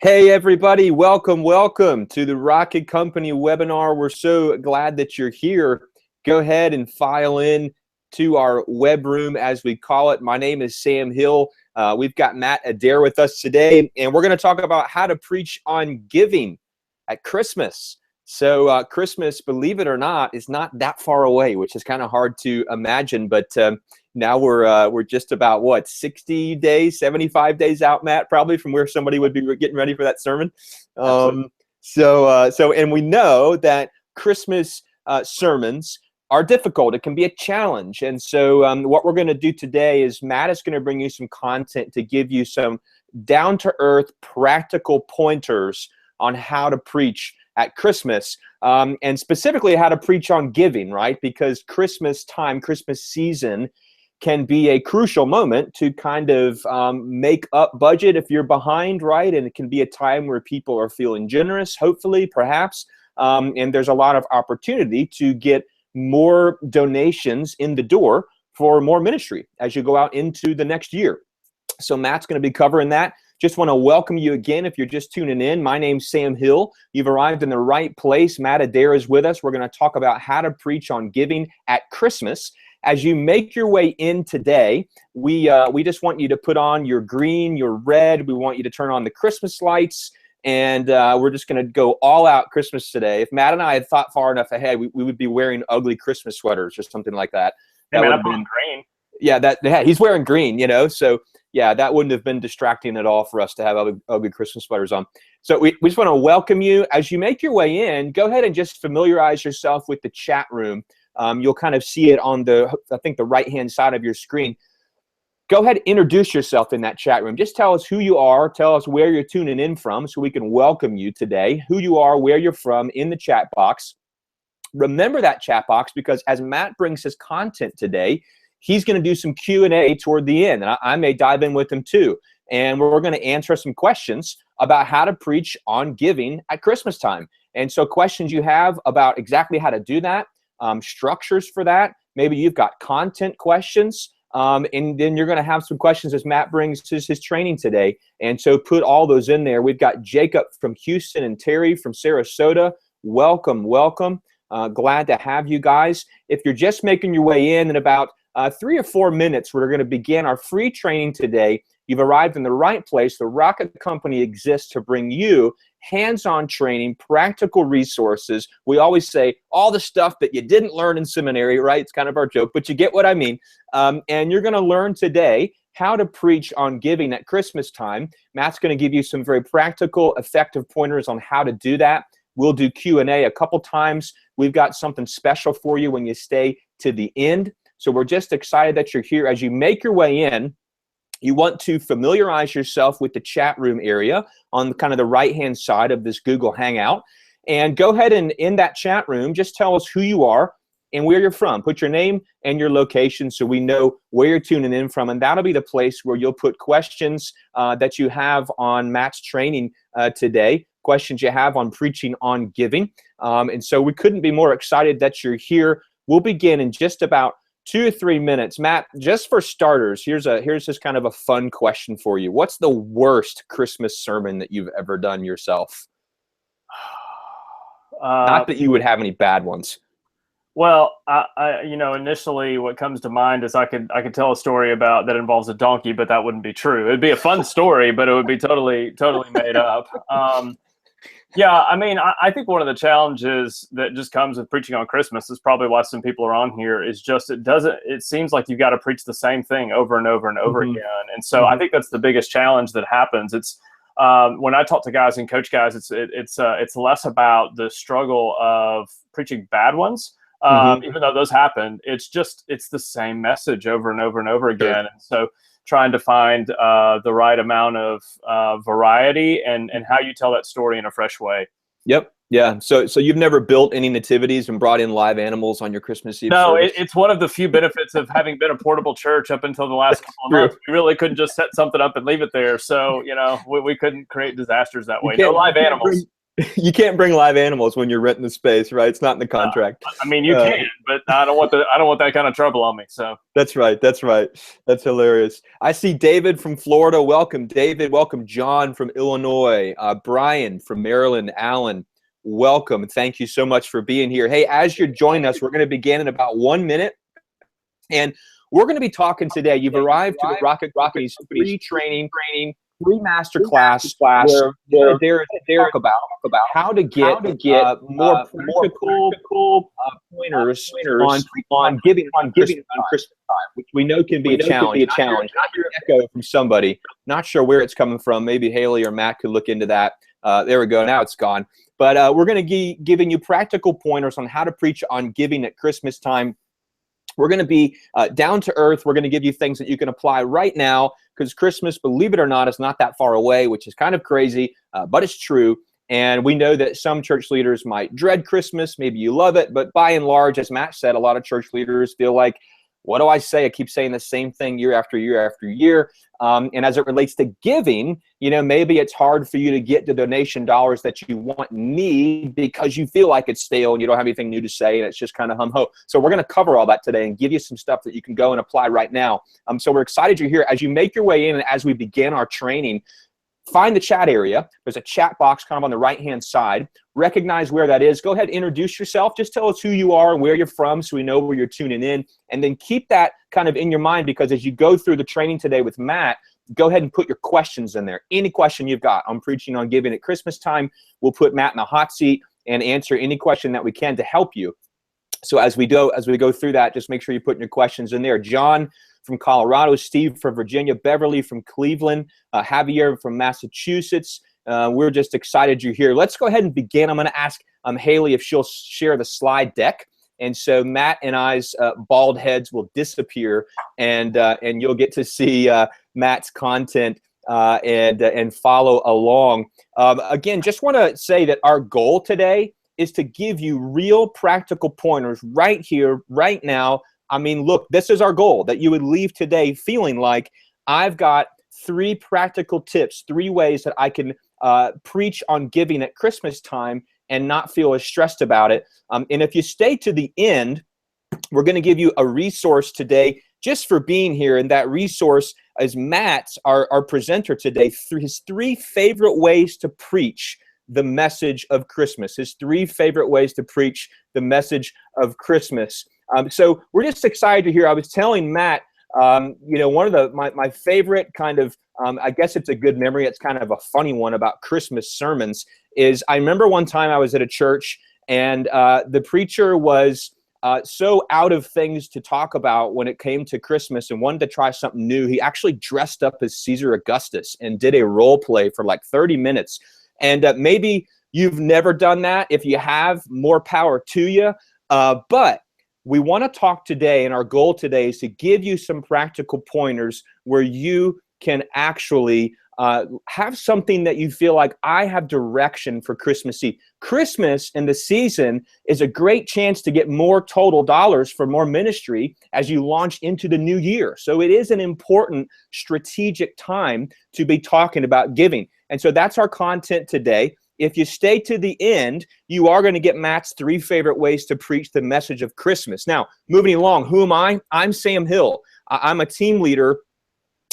Hey everybody, welcome to the Rocket Company webinar. We're so glad that you're here. Go ahead and file in to our web room, as we call it. My name is Sam Hill. We've got Matt Adair with us today, and we're going to talk about how to preach on giving at Christmas. So Christmas, believe it or not, is not that far away, which is kind of hard to imagine, but now we're just about, what, 60 days, 75 days out, Matt, probably from where somebody would be getting ready for that sermon. And we know that Christmas sermons are difficult. It can be a challenge. And so what we're going to do today is Matt is going to bring you some content to give you some down-to-earth practical pointers on how to preach at Christmas, and specifically how to preach on giving, right? Because Christmas time, Christmas season can be a crucial moment to kind of make up budget if you're behind, right? And it can be a time where people are feeling generous, hopefully, perhaps, and there's a lot of opportunity to get more donations in the door for more ministry as you go out into the next year. So Matt's going to be covering that. Just want to welcome you again if you're just tuning in. My name's Sam Hill. You've arrived in the right place. Matt Adair is with us. We're going to talk about how to preach on giving at Christmas. As you make your way in today, we just want you to put on your green, your red. We want you to turn on the Christmas lights, and we're just going to go all out Christmas today. If Matt and I had thought far enough ahead, we would be wearing ugly Christmas sweaters or something like that. Hey, man, I'm on green. Yeah, he's wearing green, so yeah, that wouldn't have been distracting at all for us to have ugly Christmas sweaters on. So we just want to welcome you. As you make your way in, go ahead and just familiarize yourself with the chat room. You'll kind of see it on the right-hand side of your screen. Go ahead and introduce yourself in that chat room. Just tell us who you are. Tell us where you're tuning in from so we can welcome you today, who you are, where you're from in the chat box. Remember that chat box, because as Matt brings his content today, he's going to do some Q&A toward the end, and I may dive in with him too. And we're going to answer some questions about how to preach on giving at Christmas time. And so questions you have about exactly how to do that, structures for that. Maybe you've got content questions, and then you're going to have some questions as Matt brings his training today. And so put all those in there. We've got Jacob from Houston and Terry from Sarasota. Welcome. Glad to have you guys. If you're just making your way in about 3 or 4 minutes, we're going to begin our free training today. You've arrived in the right place. The Rocket Company exists to bring you hands-on training, practical resources. We always say all the stuff that you didn't learn in seminary, right? It's kind of our joke, but you get what I mean. And you're going to learn today how to preach on giving at Christmas time. Matt's going to give you some very practical, effective pointers on how to do that. We'll do Q&A a couple times. We've got something special for you when you stay to the end. So we're just excited that you're here. As you make your way in, you want to familiarize yourself with the chat room area on kind of the right-hand side of this Google Hangout. And go ahead and in that chat room, just tell us who you are and where you're from. Put your name and your location so we know where you're tuning in from. And that'll be the place where you'll put questions that you have on Matt's training today, questions you have on preaching on giving. And so we couldn't be more excited that you're here. We'll begin in just about 2 or 3 minutes. Matt, just for starters, here's just kind of a fun question for you. What's the worst Christmas sermon that you've ever done yourself? Not that you would have any bad ones. Well, initially what comes to mind is I could tell a story about that involves a donkey, but that wouldn't be true. It'd be a fun story, but it would be totally made up. Yeah, I mean, I think one of the challenges that just comes with preaching on Christmas is probably why some people are on here is just it seems like you've got to preach the same thing over and over and over again. And so I think that's the biggest challenge that happens. It's when I talk to guys and coach guys, it's less about the struggle of preaching bad ones, even though those happen. It's the same message over and over and over again. Sure. And so trying to find the right amount of variety and how you tell that story in a fresh way. Yep. Yeah. So you've never built any nativities and brought in live animals on your Christmas Eve No, service? It's one of the few benefits of having been a portable church up until the last couple of months. We really couldn't just set something up and leave it there. So, we couldn't create disasters that way. No live animals. You can't bring live animals when you're renting the space, right? It's not in the contract. I mean, you can, but I don't want that kind of trouble on me. So that's right. That's hilarious. I see David from Florida. Welcome, David. Welcome, John from Illinois. Brian from Maryland. Alan, welcome. Thank you so much for being here. Hey, as you're joining us, we're going to begin in about 1 minute, and we're going to be talking today. You've arrived to the Rocket Company's free training, free masterclass where they're talk about how to get more practical pointers on giving on Christmas time, which we know can be a challenge. Not your echo from somebody. Not sure where it's coming from. Maybe Haley or Matt could look into that. There we go. Now it's gone. But we're going to be giving you practical pointers on how to preach on giving at Christmas time. We're going to be down to earth. We're going to give you things that you can apply right now, because Christmas, believe it or not, is not that far away, which is kind of crazy, but it's true. And we know that some church leaders might dread Christmas. Maybe you love it. But by and large, as Matt said, a lot of church leaders feel like, what do I say? I keep saying the same thing year after year after year. And as it relates to giving, maybe it's hard for you to get the donation dollars that you want and need because you feel like it's stale and you don't have anything new to say and it's just kind of hum-ho. So we're going to cover all that today and give you some stuff that you can go and apply right now. So we're excited you're here. As you make your way in and as we begin our training, find the chat area. There's a chat box kind of on the right-hand side. Recognize where that is. Go ahead, introduce yourself. Just tell us who you are and where you're from so we know where you're tuning in. And then keep that kind of in your mind, because as you go through the training today with Matt, go ahead and put your questions in there. Any question you've got. I'm preaching on giving at Christmas time. We'll put Matt in the hot seat and answer any question that we can to help you. So as we go through that, just make sure you put your questions in there. John from Colorado, Steve from Virginia, Beverly from Cleveland, Javier from Massachusetts. We're just excited you're here. Let's go ahead and begin. I'm going to ask Haley if she'll share the slide deck. And so Matt and I's bald heads will disappear, and you'll get to see Matt's content and follow along. Again, just want to say that our goal today is to give you real practical pointers right here, right now. I mean, look, this is our goal, that you would leave today feeling like I've got 3 practical tips, 3 ways that I can preach on giving at Christmas time and not feel as stressed about it. And if you stay to the end, we're going to give you a resource today just for being here. And that resource is Matt's, our presenter today, his 3 favorite ways to preach the message of Christmas. His 3 favorite ways to preach the message of Christmas. So we're just excited to hear. I was telling Matt, one of my favorite kind of, I guess it's a good memory, it's kind of a funny one about Christmas sermons, is I remember one time I was at a church and the preacher was so out of things to talk about when it came to Christmas and wanted to try something new. He actually dressed up as Caesar Augustus and did a role play for like 30 minutes. And maybe you've never done that. If you have, more power to you. But we want to talk today, and our goal today is to give you some practical pointers where you can actually have something that you feel like I have direction for Christmas Eve. Christmas and the season is a great chance to get more total dollars for more ministry as you launch into the new year. So it is an important strategic time to be talking about giving. And so that's our content today. If you stay to the end, you are going to get Matt's 3 favorite ways to preach the message of Christmas. Now, moving along, who am I? I'm Sam Hill. I'm a team leader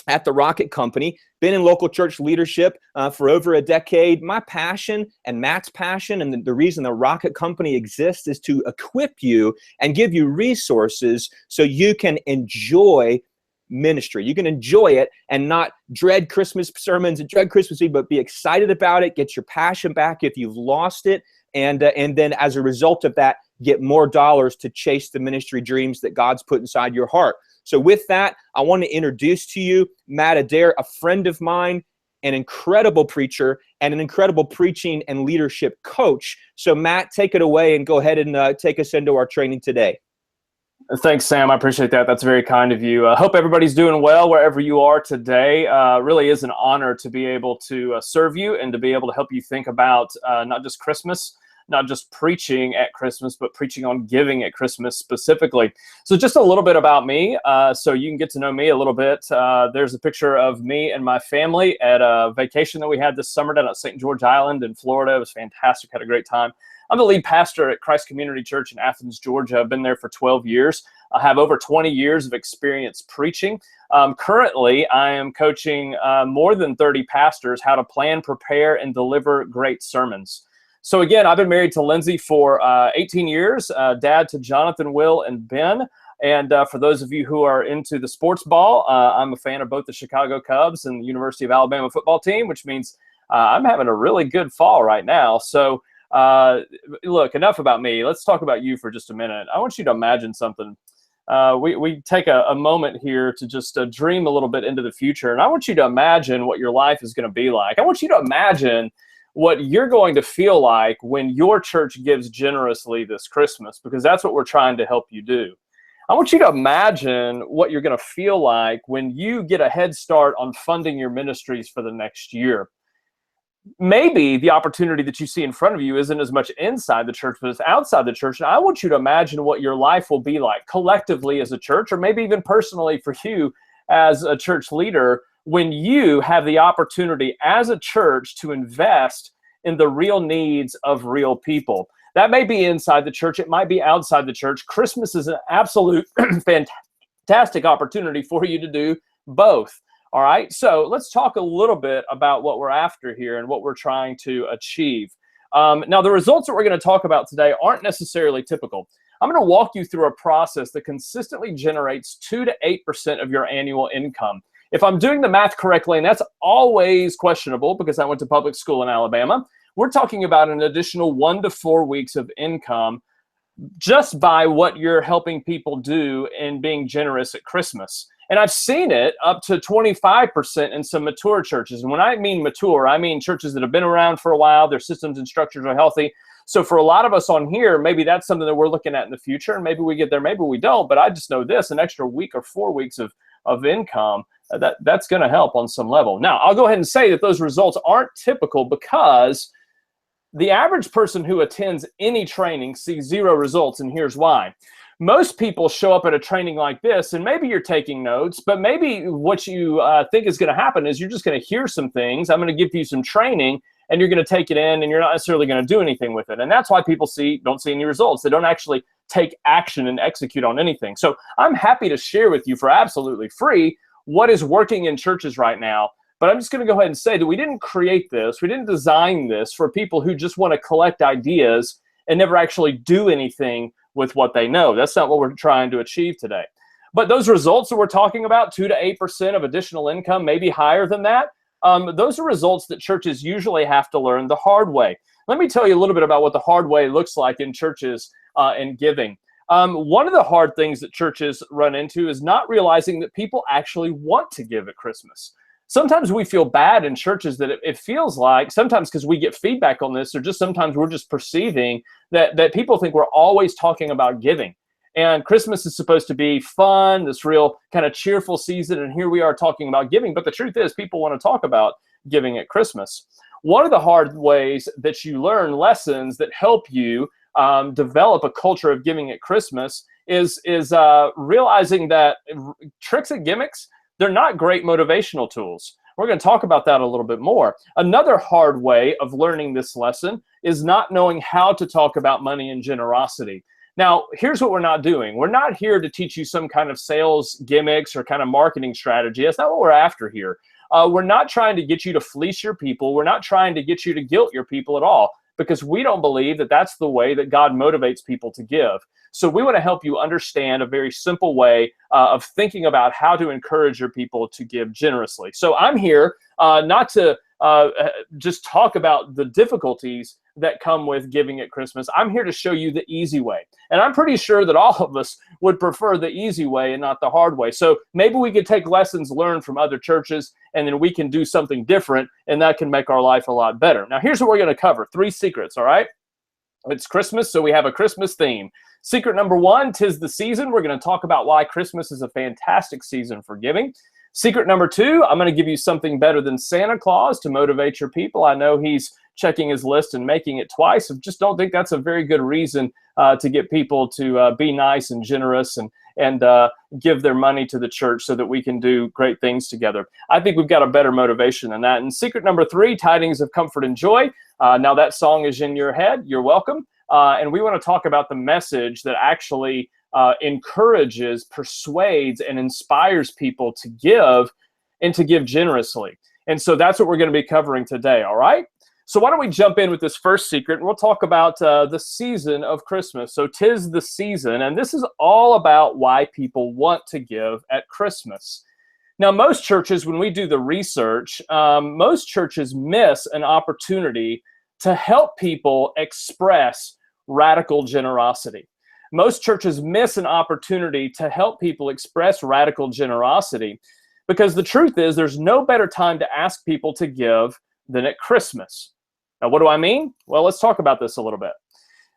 at the Rocket Company, been in local church leadership for over a decade. My passion and Matt's passion and the reason the Rocket Company exists is to equip you and give you resources so you can enjoy ministry. You can enjoy it and not dread Christmas sermons and dread Christmas Eve, but be excited about it, get your passion back if you've lost it, and then as a result of that, get more dollars to chase the ministry dreams that God's put inside your heart. So with that, I want to introduce to you Matt Adair, a friend of mine, an incredible preacher, and an incredible preaching and leadership coach. So Matt, take it away and go ahead and take us into our training today. Thanks, Sam. I appreciate that. That's very kind of you. I hope everybody's doing well wherever you are today. Really is an honor to be able to serve you and to be able to help you think about not just Christmas, not just preaching at Christmas, but preaching on giving at Christmas specifically. So just a little bit about me, so you can get to know me a little bit. There's a picture of me and my family at a vacation that we had this summer down at St. George Island in Florida. It was fantastic. Had a great time. I'm the lead pastor at Christ Community Church in Athens, Georgia. I've been there for 12 years. I have over 20 years of experience preaching. Currently, I am coaching more than 30 pastors how to plan, prepare, and deliver great sermons. So again, I've been married to Lindsay for 18 years, dad to Jonathan, Will, and Ben. And for those of you who are into the sports ball, I'm a fan of both the Chicago Cubs and the University of Alabama football team, which means I'm having a really good fall right now. So look, enough about me. Let's talk about you for just a minute. I want you to imagine something. We take a moment here to just dream a little bit into the future. And I want you to imagine what your life is going to be like. I want you to imagine what you're going to feel like when your church gives generously this Christmas, because that's what we're trying to help you do. I want you to imagine what you're going to feel like when you get a head start on funding your ministries for the next year. Maybe the opportunity that you see in front of you isn't as much inside the church, but it's outside the church. And I want you to imagine what your life will be like collectively as a church, or maybe even personally for you as a church leader, when you have the opportunity as a church to invest in the real needs of real people. That may be inside the church. It might be outside the church. Christmas is an absolute fantastic opportunity for you to do both. All right, so let's talk a little bit about what we're after here and what we're trying to achieve. Now, the results that we're going to talk about today aren't necessarily typical. I'm going to walk you through a process that consistently generates 2 to 8% of your annual income. If I'm doing the math correctly, and that's always questionable because I went to public school in Alabama, we're talking about an additional 1 to 4 weeks of income just by what you're helping people do in being generous at Christmas. And I've seen it up to 25% in some mature churches. And when I mean mature, I mean churches that have been around for a while, their systems and structures are healthy. So for a lot of us on here, maybe that's something that we're looking at in the future. And maybe we get there, maybe we don't. But I just know this, an extra week or 4 weeks of income, that's going to help on some level. Now, I'll go ahead and say that those results aren't typical because the average person who attends any training sees 0 results, and here's why. Most people show up at a training like this, and maybe you're taking notes, but maybe what you think is going to happen is you're just going to hear some things. I'm going to give you some training, and you're going to take it in, and you're not necessarily going to do anything with it. And that's why people don't see any results. They don't actually take action and execute on anything. So I'm happy to share with you for absolutely free what is working in churches right now. But I'm just going to go ahead and say that we didn't create this. We didn't design this for people who just want to collect ideas and never actually do anything with what they know. That's not what we're trying to achieve today. But those results that we're talking about, 2 to 8% of additional income, maybe higher than that, those are results that churches usually have to learn the hard way. Let me tell you a little bit about what the hard way looks like in churches and giving. One of the hard things that churches run into is not realizing that people actually want to give at Christmas. Sometimes we feel bad in churches that it feels like, sometimes because we get feedback on this, or just sometimes we're just perceiving that people think we're always talking about giving. And Christmas is supposed to be fun, this real kind of cheerful season, and here we are talking about giving. But the truth is, people want to talk about giving at Christmas. One of the hard ways that you learn lessons that help you develop a culture of giving at Christmas is realizing that tricks and gimmicks, they're not great motivational tools. We're going to talk about that a little bit more. Another hard way of learning this lesson is not knowing how to talk about money and generosity. Now, here's what we're not doing. We're not here to teach you some kind of sales gimmicks or kind of marketing strategy. That's not what we're after here. We're not trying to get you to fleece your people. We're not trying to get you to guilt your people at all, because we don't believe that that's the way that God motivates people to give. So we want to help you understand a very simple way of thinking about how to encourage your people to give generously. So I'm here not to just talk about the difficulties that come with giving at Christmas. I'm here to show you the easy way. And I'm pretty sure that all of us would prefer the easy way and not the hard way. So maybe we could take lessons learned from other churches, and then we can do something different, and that can make our life a lot better. Now, here's what we're going to cover. 3 secrets, all right? It's Christmas, so we have a Christmas theme. Secret number 1, 'tis the season. We're going to talk about why Christmas is a fantastic season for giving. Secret number 2, I'm going to give you something better than Santa Claus to motivate your people. I know he's checking his list and making it twice. I just don't think that's a very good reason to get people to be nice and generous and give their money to the church so that we can do great things together. I think we've got a better motivation than that. And secret number 3, tidings of comfort and joy. Now that song is in your head. You're welcome. And we want to talk about the message that actually encourages, persuades, and inspires people to give and to give generously. And so that's what we're going to be covering today, all right? So why don't we jump in with this first secret, and we'll talk about the season of Christmas. So 'tis the season, and this is all about why people want to give at Christmas. Now, most churches, when we do the research, most churches miss an opportunity to help people express radical generosity. Most churches miss an opportunity to help people express radical generosity because the truth is there's no better time to ask people to give than at Christmas. Now, what do I mean? Well, let's talk about this a little bit.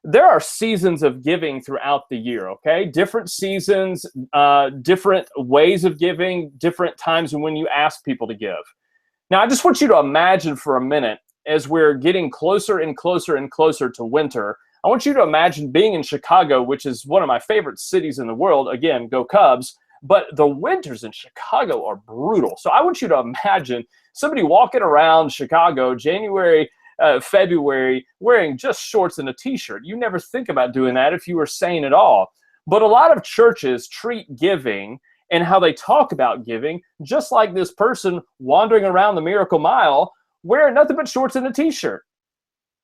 There are seasons of giving throughout the year, okay? Different seasons, different ways of giving, different times when you ask people to give. Now, I just want you to imagine for a minute, as we're getting closer and closer and closer to winter, I want you to imagine being in Chicago, which is one of my favorite cities in the world. Again, go Cubs. But the winters in Chicago are brutal. So I want you to imagine somebody walking around Chicago, January, February, wearing just shorts and a t-shirt. You never think about doing that if you were sane at all. But a lot of churches treat giving and how they talk about giving just like this person wandering around the Miracle Mile wearing nothing but shorts and a t-shirt.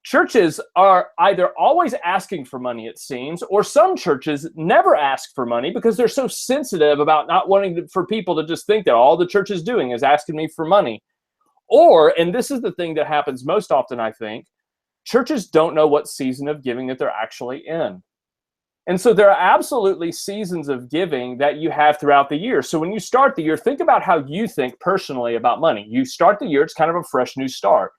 Churches are either always asking for money, it seems, or some churches never ask for money because they're so sensitive about not wanting for people to just think that all the church is doing is asking me for money. Or, and this is the thing that happens most often, I think, churches don't know what season of giving that they're actually in. And so there are absolutely seasons of giving that you have throughout the year. So when you start the year, think about how you think personally about money. You start the year, it's kind of a fresh new start.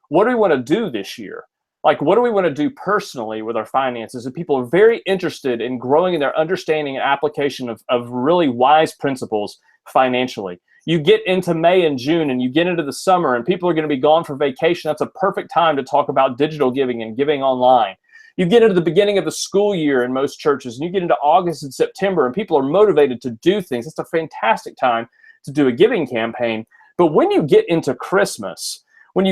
What do we want to do this year? Like, what do we want to do personally with our finances? And people are very interested in growing in their understanding and application of really wise principles financially. You get into May and June and you get into the summer and people are going to be gone for vacation. That's a perfect time to talk about digital giving and giving online. You get into the beginning of the school year in most churches and you get into August and September and people are motivated to do things. It's a fantastic time to do a giving campaign. But when you get into Christmas, what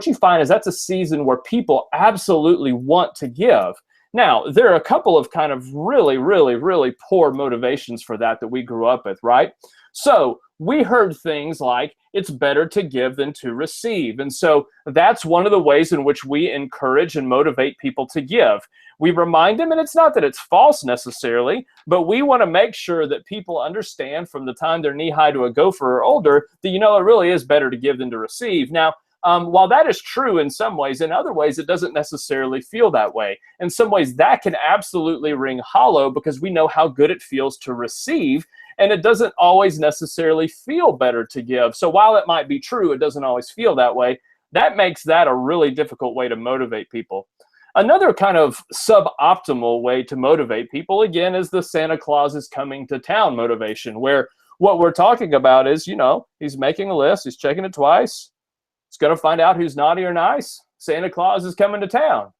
you find is that's a season where people absolutely want to give. Now, there are a couple of kind of really, really, really poor motivations for that we grew up with, right? So we heard things like, it's better to give than to receive. And so that's one of the ways in which we encourage and motivate people to give. We remind them, and it's not that it's false necessarily, but we want to make sure that people understand from the time they're knee-high to a gopher or older that, it really is better to give than to receive. Now, while that is true in some ways, in other ways, it doesn't necessarily feel that way. In some ways, that can absolutely ring hollow because we know how good it feels to receive, and it doesn't always necessarily feel better to give. So while it might be true, it doesn't always feel that way. That makes that a really difficult way to motivate people. Another kind of suboptimal way to motivate people, again, is the Santa Claus is coming to town motivation, where what we're talking about is, he's making a list, he's checking it twice. He's going to find out who's naughty or nice. Santa Claus is coming to town.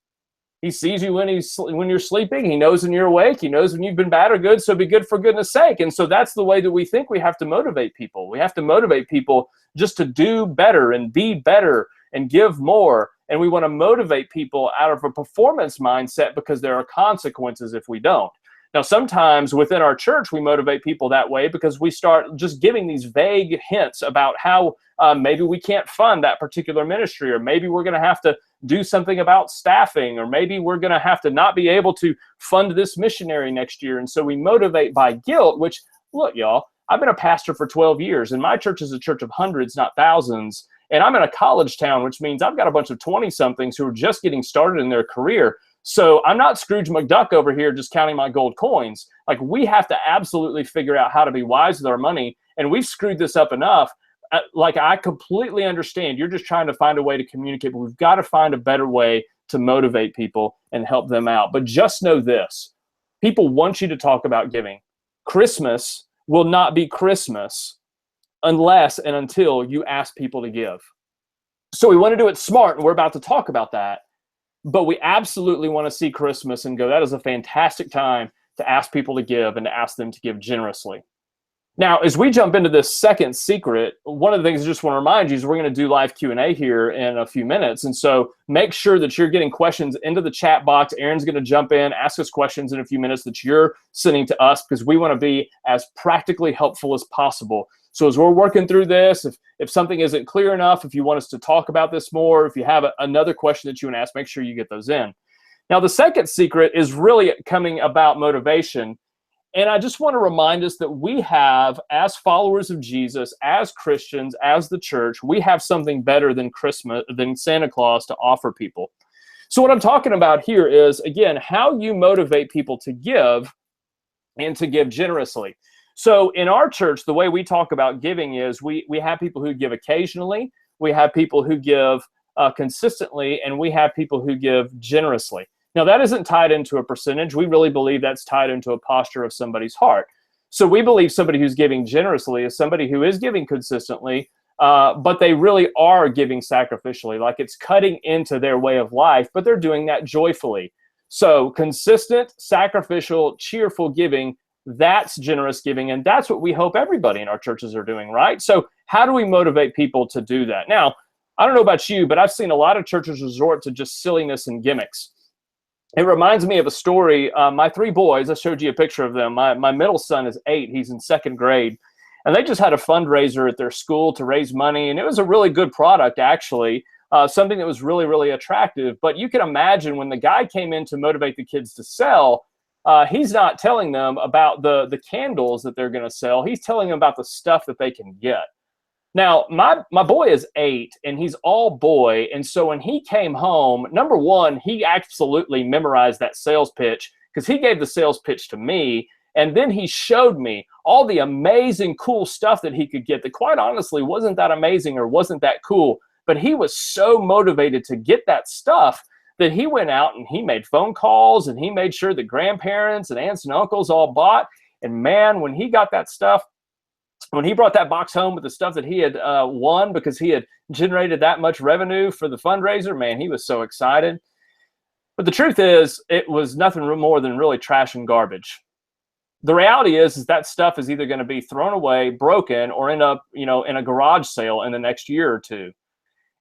He sees you when you're sleeping. He knows when you're awake. He knows when you've been bad or good, so be good for goodness sake. And so that's the way that we think we have to motivate people. We have to motivate people just to do better and be better and give more. And we want to motivate people out of a performance mindset because there are consequences if we don't. Now, sometimes within our church, we motivate people that way because we start just giving these vague hints about how maybe we can't fund that particular ministry, or maybe we're going to have to do something about staffing, or maybe we're going to have to not be able to fund this missionary next year. And so we motivate by guilt, which, look, y'all, I've been a pastor for 12 years, and my church is a church of hundreds, not thousands. And I'm in a college town, which means I've got a bunch of 20-somethings who are just getting started in their career. So I'm not Scrooge McDuck over here just counting my gold coins. Like, we have to absolutely figure out how to be wise with our money. And we've screwed this up enough. Like, I completely understand. You're just trying to find a way to communicate, but we've got to find a better way to motivate people and help them out. But just know this. People want you to talk about giving. Christmas will not be Christmas unless and until you ask people to give. So we want to do it smart, and we're about to talk about that. But we absolutely want to see Christmas and go, that is a fantastic time to ask people to give and to ask them to give generously. Now, as we jump into this second secret, one of the things I just want to remind you is we're going to do live Q&A here in a few minutes. And so make sure that you're getting questions into the chat box. Aaron's going to jump in, ask us questions in a few minutes that you're sending to us, because we want to be as practically helpful as possible. So as we're working through this, if something isn't clear enough, if you want us to talk about this more, if you have another question that you want to ask, make sure you get those in. Now, the second secret is really coming about motivation. And I just want to remind us that we have, as followers of Jesus, as Christians, as the church, we have something better than Christmas, than Santa Claus to offer people. So what I'm talking about here is, again, how you motivate people to give and to give generously. So in our church, the way we talk about giving is we have people who give occasionally, we have people who give consistently, and we have people who give generously. Now, that isn't tied into a percentage. We really believe that's tied into a posture of somebody's heart. So we believe somebody who's giving generously is somebody who is giving consistently, but they really are giving sacrificially, like it's cutting into their way of life, but they're doing that joyfully. So consistent, sacrificial, cheerful giving, that's generous giving, and that's what we hope everybody in our churches are doing, right? So how do we motivate people to do that? Now, I don't know about you, but I've seen a lot of churches resort to just silliness and gimmicks. It reminds me of a story. My three boys, I showed you a picture of them. My middle son is 8. He's in 2nd grade. And they just had a fundraiser at their school to raise money. And it was a really good product, actually, something that was really, really attractive. But you can imagine when the guy came in to motivate the kids to sell, he's not telling them about the candles that they're going to sell. He's telling them about the stuff that they can get. Now, my boy is 8, and he's all boy. And so when he came home, number one, he absolutely memorized that sales pitch because he gave the sales pitch to me. And then he showed me all the amazing, cool stuff that he could get that quite honestly wasn't that amazing or wasn't that cool. But he was so motivated to get that stuff that he went out and he made phone calls and he made sure that grandparents and aunts and uncles all bought. And man, when he got that stuff, when he brought that box home with the stuff that he had won because he had generated that much revenue for the fundraiser, man, he was so excited. But the truth is, it was nothing more than really trash and garbage. The reality is that stuff is either going to be thrown away, broken, or end up, in a garage sale in the next year or two.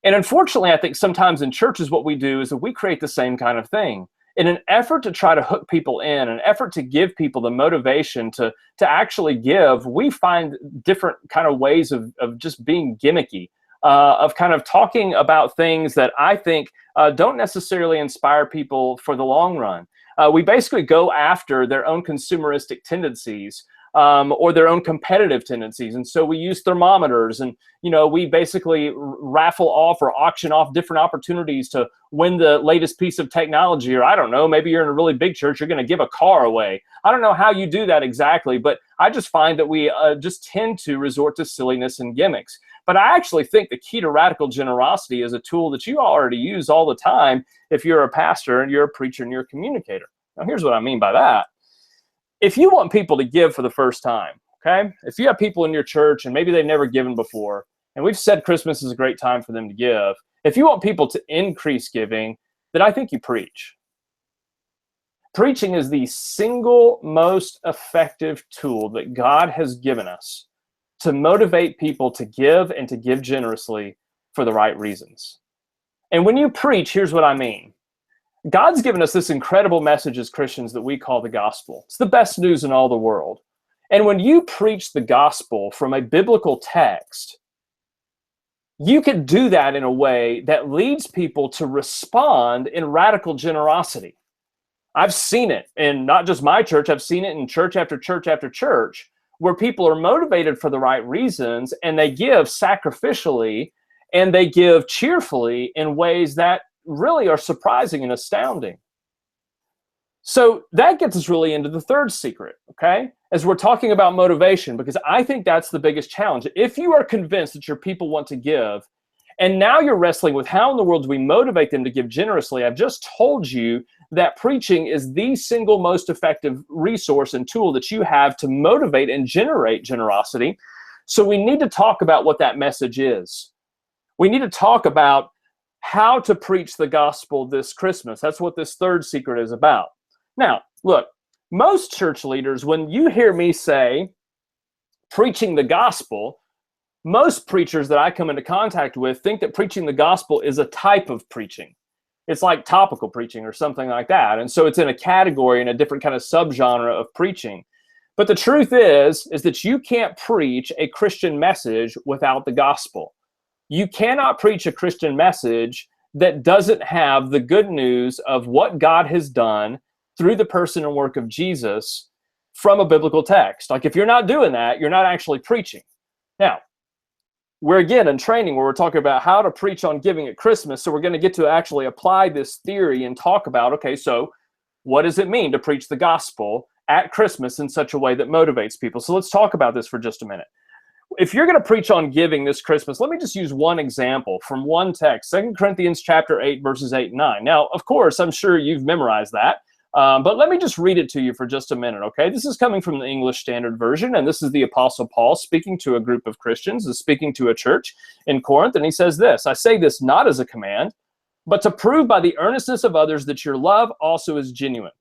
And unfortunately, I think sometimes in churches what we do is that we create the same kind of thing. In an effort to try to hook people in, an effort to give people the motivation to actually give, we find different kind of ways of just being gimmicky, of kind of talking about things that I think don't necessarily inspire people for the long run. We basically go after their own consumeristic tendencies, or their own competitive tendencies. And so we use thermometers and, we basically raffle off or auction off different opportunities to win the latest piece of technology. Or I don't know, maybe you're in a really big church, you're going to give a car away. I don't know how you do that exactly, but I just find that we just tend to resort to silliness and gimmicks. But I actually think the key to radical generosity is a tool that you already use all the time if you're a pastor and you're a preacher and you're a communicator. Now, here's what I mean by that. If you want people to give for the first time, okay? If you have people in your church and maybe they've never given before, and we've said Christmas is a great time for them to give, if you want people to increase giving, then I think you preach. Preaching is the single most effective tool that God has given us to motivate people to give and to give generously for the right reasons. And when you preach, here's what I mean. God's given us this incredible message as Christians that we call the gospel. It's the best news in all the world. And when you preach the gospel from a biblical text, you can do that in a way that leads people to respond in radical generosity. I've seen it in not just my church, I've seen it in church after church after church, where people are motivated for the right reasons and they give sacrificially and they give cheerfully in ways that really are surprising and astounding. So that gets us really into the third secret, okay? As we're talking about motivation, because I think that's the biggest challenge. If you are convinced that your people want to give, and now you're wrestling with how in the world do we motivate them to give generously, I've just told you that preaching is the single most effective resource and tool that you have to motivate and generate generosity. So we need to talk about what that message is. We need to talk about how to preach the gospel this Christmas. That's what this third secret is about. Now, look, most church leaders, when you hear me say preaching the gospel, most preachers that I come into contact with think that preaching the gospel is a type of preaching. It's like topical preaching or something like that. And so it's in a category, in a different kind of subgenre of preaching. But the truth is that you can't preach a Christian message without the gospel. You cannot preach a Christian message that doesn't have the good news of what God has done through the person and work of Jesus from a biblical text. Like, if you're not doing that, you're not actually preaching. Now, we're again in training where we're talking about how to preach on giving at Christmas. So we're going to get to actually apply this theory and talk about, okay, so what does it mean to preach the gospel at Christmas in such a way that motivates people? So let's talk about this for just a minute. If you're going to preach on giving this Christmas, let me just use one example from one text, 2 Corinthians chapter 8, verses 8 and 9. Now, of course, I'm sure you've memorized that. But let me just read it to you for just a minute, okay? This is coming from the English Standard Version, and this is the Apostle Paul speaking to a group of Christians, speaking to a church in Corinth, and he says this, I say this not as a command, but to prove by the earnestness of others that your love also is genuine.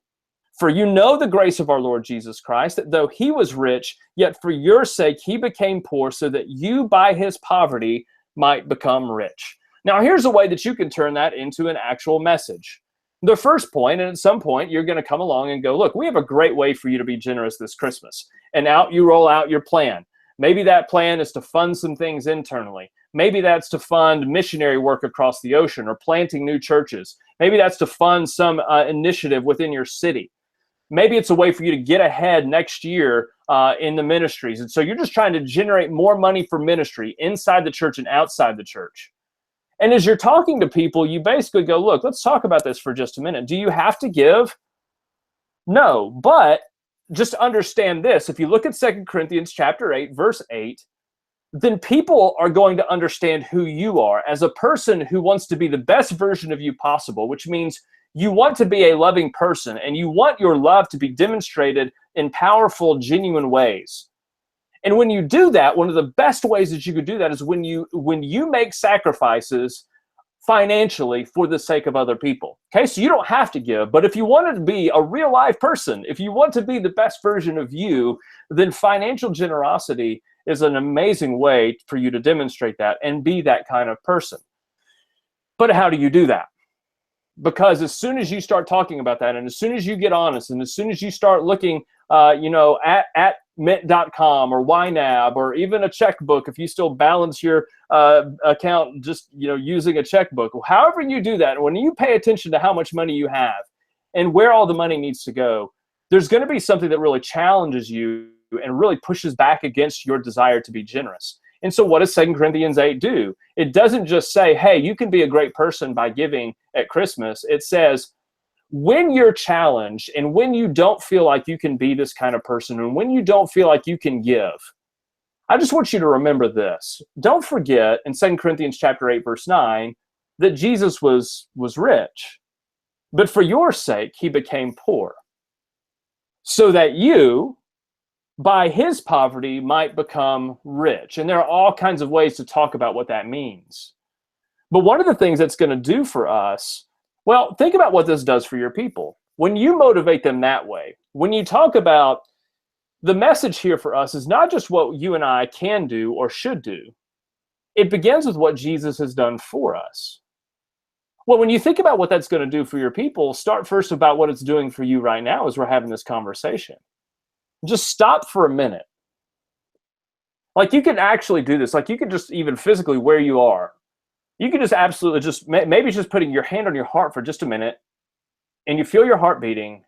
For you know the grace of our Lord Jesus Christ, that though he was rich, yet for your sake he became poor, so that you by his poverty might become rich. Now, here's a way that you can turn that into an actual message. The first point, and at some point, you're going to come along and go, look, we have a great way for you to be generous this Christmas. And out you roll out your plan. Maybe that plan is to fund some things internally. Maybe that's to fund missionary work across the ocean or planting new churches. Maybe that's to fund some initiative within your city. Maybe it's a way for you to get ahead next year in the ministries. And so you're just trying to generate more money for ministry inside the church and outside the church. And as you're talking to people, you basically go, look, let's talk about this for just a minute. Do you have to give? No, but just understand this. If you look at 2 Corinthians chapter 8, verse 8, then people are going to understand who you are as a person who wants to be the best version of you possible, which means you want to be a loving person and you want your love to be demonstrated in powerful, genuine ways. And when you do that, one of the best ways that you could do that is when you make sacrifices financially for the sake of other people. Okay, so you don't have to give, but if you wanted to be a real live person, if you want to be the best version of you, then financial generosity is an amazing way for you to demonstrate that and be that kind of person. But how do you do that? Because as soon as you start talking about that, and as soon as you get honest, and as soon as you start looking, at mint.com or YNAB or even a checkbook, if you still balance your account just using a checkbook, however you do that, when you pay attention to how much money you have and where all the money needs to go, there's going to be something that really challenges you and really pushes back against your desire to be generous. And so what does 2 Corinthians 8 do? It doesn't just say, hey, you can be a great person by giving at Christmas. It says, when you're challenged and when you don't feel like you can be this kind of person and when you don't feel like you can give, I just want you to remember this. Don't forget in 2 Corinthians chapter 8, verse 9, that Jesus was rich, but for your sake, he became poor, so that you, by his poverty, might become rich. And there are all kinds of ways to talk about what that means. But one of the things that's going to do for us, well, think about what this does for your people. When you motivate them that way, when you talk about the message here for us is not just what you and I can do or should do. It begins with what Jesus has done for us. Well, when you think about what that's going to do for your people, start first about what it's doing for you right now as we're having this conversation. Just stop for a minute. Like, you can actually do this. Like, you can just even physically where you are. You can just absolutely just, maybe just putting your hand on your heart for just a minute, and you feel your heart beating,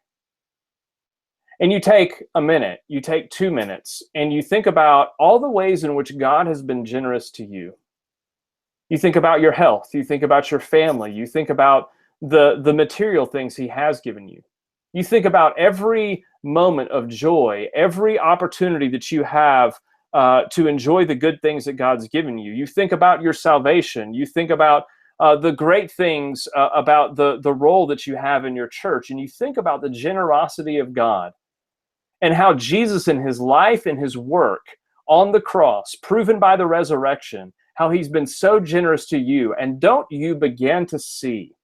and you take a minute, you take 2 minutes, and you think about all the ways in which God has been generous to you. You think about your health, you think about your family, you think about the material things he has given you. You think about every moment of joy, every opportunity that you have to enjoy the good things that God's given you. You think about your salvation. You think about the great things about the role that you have in your church. And you think about the generosity of God and how Jesus in his life and his work on the cross, proven by the resurrection, how he's been so generous to you. And don't you begin to see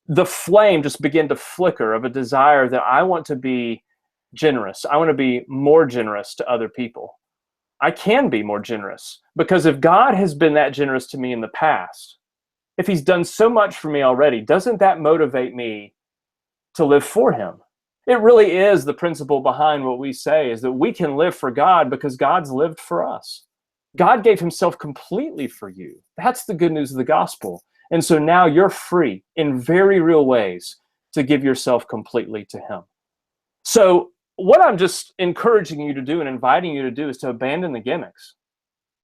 the flame just begin to flicker of a desire that I want to be generous. I want to be more generous to other people. I can be more generous because if God has been that generous to me in the past, if he's done so much for me already, doesn't that motivate me to live for him? It really is the principle behind what we say, is that we can live for God because God's lived for us. God gave himself completely for you. That's the good news of the gospel. And so now you're free in very real ways to give yourself completely to him. So what I'm just encouraging you to do and inviting you to do is to abandon the gimmicks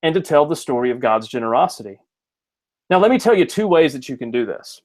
and to tell the story of God's generosity. Now, let me tell you 2 ways that you can do this.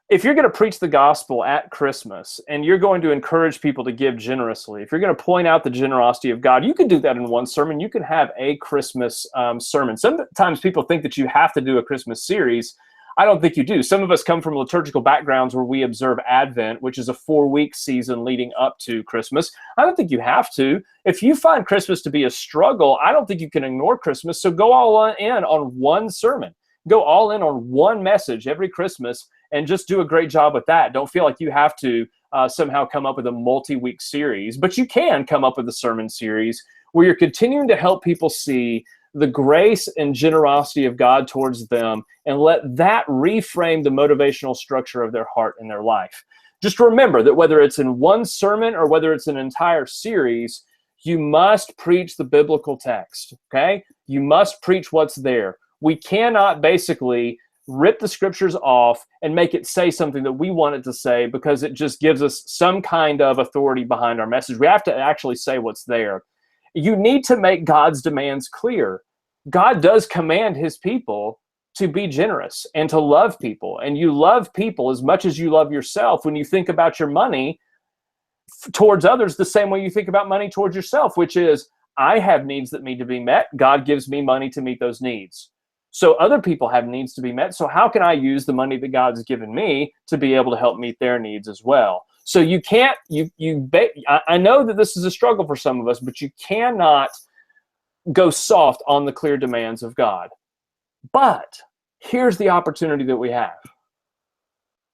If you're going to preach the gospel at Christmas and you're going to encourage people to give generously, if you're going to point out the generosity of God, you can do that in one sermon. You can have a Christmas sermon. Sometimes people think that you have to do a Christmas series. I don't think you do. Some of us come from liturgical backgrounds where we observe Advent, which is a 4-week season leading up to Christmas. I don't think you have to. If you find Christmas to be a struggle, I don't think you can ignore Christmas. So go all in on one sermon. Go all in on one message every Christmas and just do a great job with that. Don't feel like you have to somehow come up with a multi-week series, but you can come up with a sermon series where you're continuing to help people see the grace and generosity of God towards them and let that reframe the motivational structure of their heart and their life. Just remember that whether it's in one sermon or whether it's an entire series, you must preach the biblical text, okay? You must preach what's there. We cannot basically rip the scriptures off and make it say something that we want it to say because it just gives us some kind of authority behind our message. We have to actually say what's there. You need to make God's demands clear. God does command his people to be generous and to love people. And you love people as much as you love yourself when you think about your money towards others the same way you think about money towards yourself, which is, I have needs that need to be met. God gives me money to meet those needs. So other people have needs to be met. So how can I use the money that God's given me to be able to help meet their needs as well? So you can't, I know that this is a struggle for some of us, but you cannot go soft on the clear demands of God. But here's the opportunity that we have.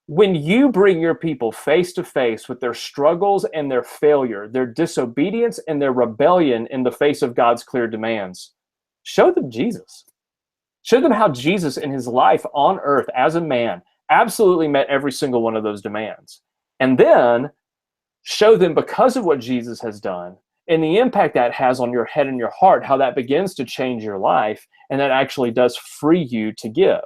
When you bring your people face to face with their struggles and their failure, their disobedience and their rebellion in the face of God's clear demands, show them Jesus. Show them how Jesus in his life on earth as a man absolutely met every single one of those demands. And then show them, because of what Jesus has done and the impact that has on your head and your heart, how that begins to change your life and that actually does free you to give.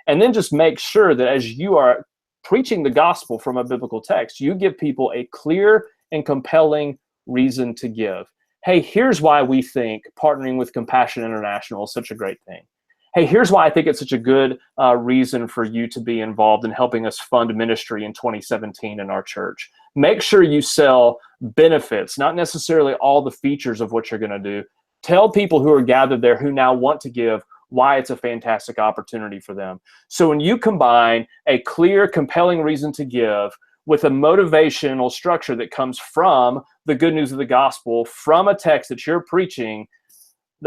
And then just make sure that as you are preaching the gospel from a biblical text, you give people a clear and compelling reason to give. Hey, here's why we think partnering with Compassion International is such a great thing. Hey, here's why I think it's such a good reason for you to be involved in helping us fund ministry in 2017 in our church. Make sure you sell benefits, not necessarily all the features of what you're going to do. Tell people who are gathered there who now want to give why it's a fantastic opportunity for them. So when you combine a clear, compelling reason to give with a motivational structure that comes from the good news of the gospel, from a text that you're preaching,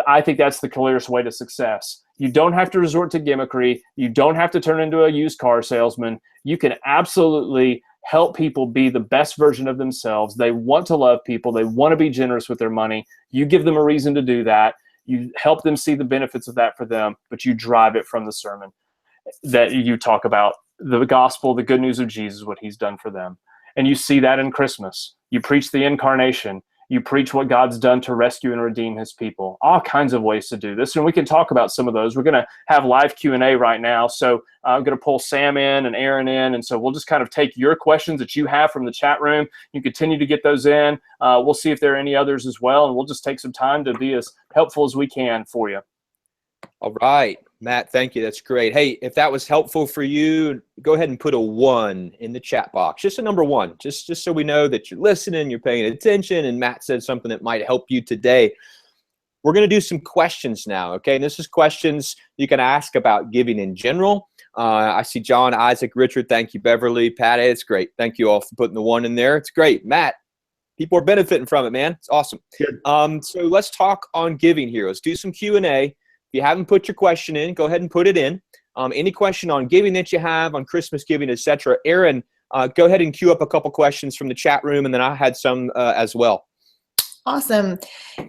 I think that's the clearest way to success. You don't have to resort to gimmickry. You don't have to turn into a used car salesman. You can absolutely help people be the best version of themselves. They want to love people. They want to be generous with their money. You give them a reason to do that. You help them see the benefits of that for them, but you drive it from the sermon that you talk about the gospel, the good news of Jesus, what he's done for them. And you see that in Christmas. You preach the incarnation. You preach what God's done to rescue and redeem his people. All kinds of ways to do this. And we can talk about some of those. We're going to have live Q&A right now. So I'm going to pull Sam in and Aaron in. And so we'll just kind of take your questions that you have from the chat room. You continue to get those in. We'll see if there are any others as well. And we'll just take some time to be as helpful as we can for you. All right, Matt, thank you. That's great. Hey, if that was helpful for you, go ahead and put a 1 in the chat box. Just a number 1, just so we know that you're listening, you're paying attention, and Matt said something that might help you today. We're going to do some questions now, okay? And this is questions you can ask about giving in general. I see John, Isaac, Richard. Thank you, Beverly, Patty. It's great. Thank you all for putting the 1 in there. It's great. Matt, people are benefiting from it, man. It's awesome. Good. So let's talk on giving here. Let's do some Q&A. you haven't put your question in, go ahead and put it in. Any question on giving that you have, on Christmas giving, etc. Aaron, go ahead and queue up a couple questions from the chat room, and then I had some as well. Awesome.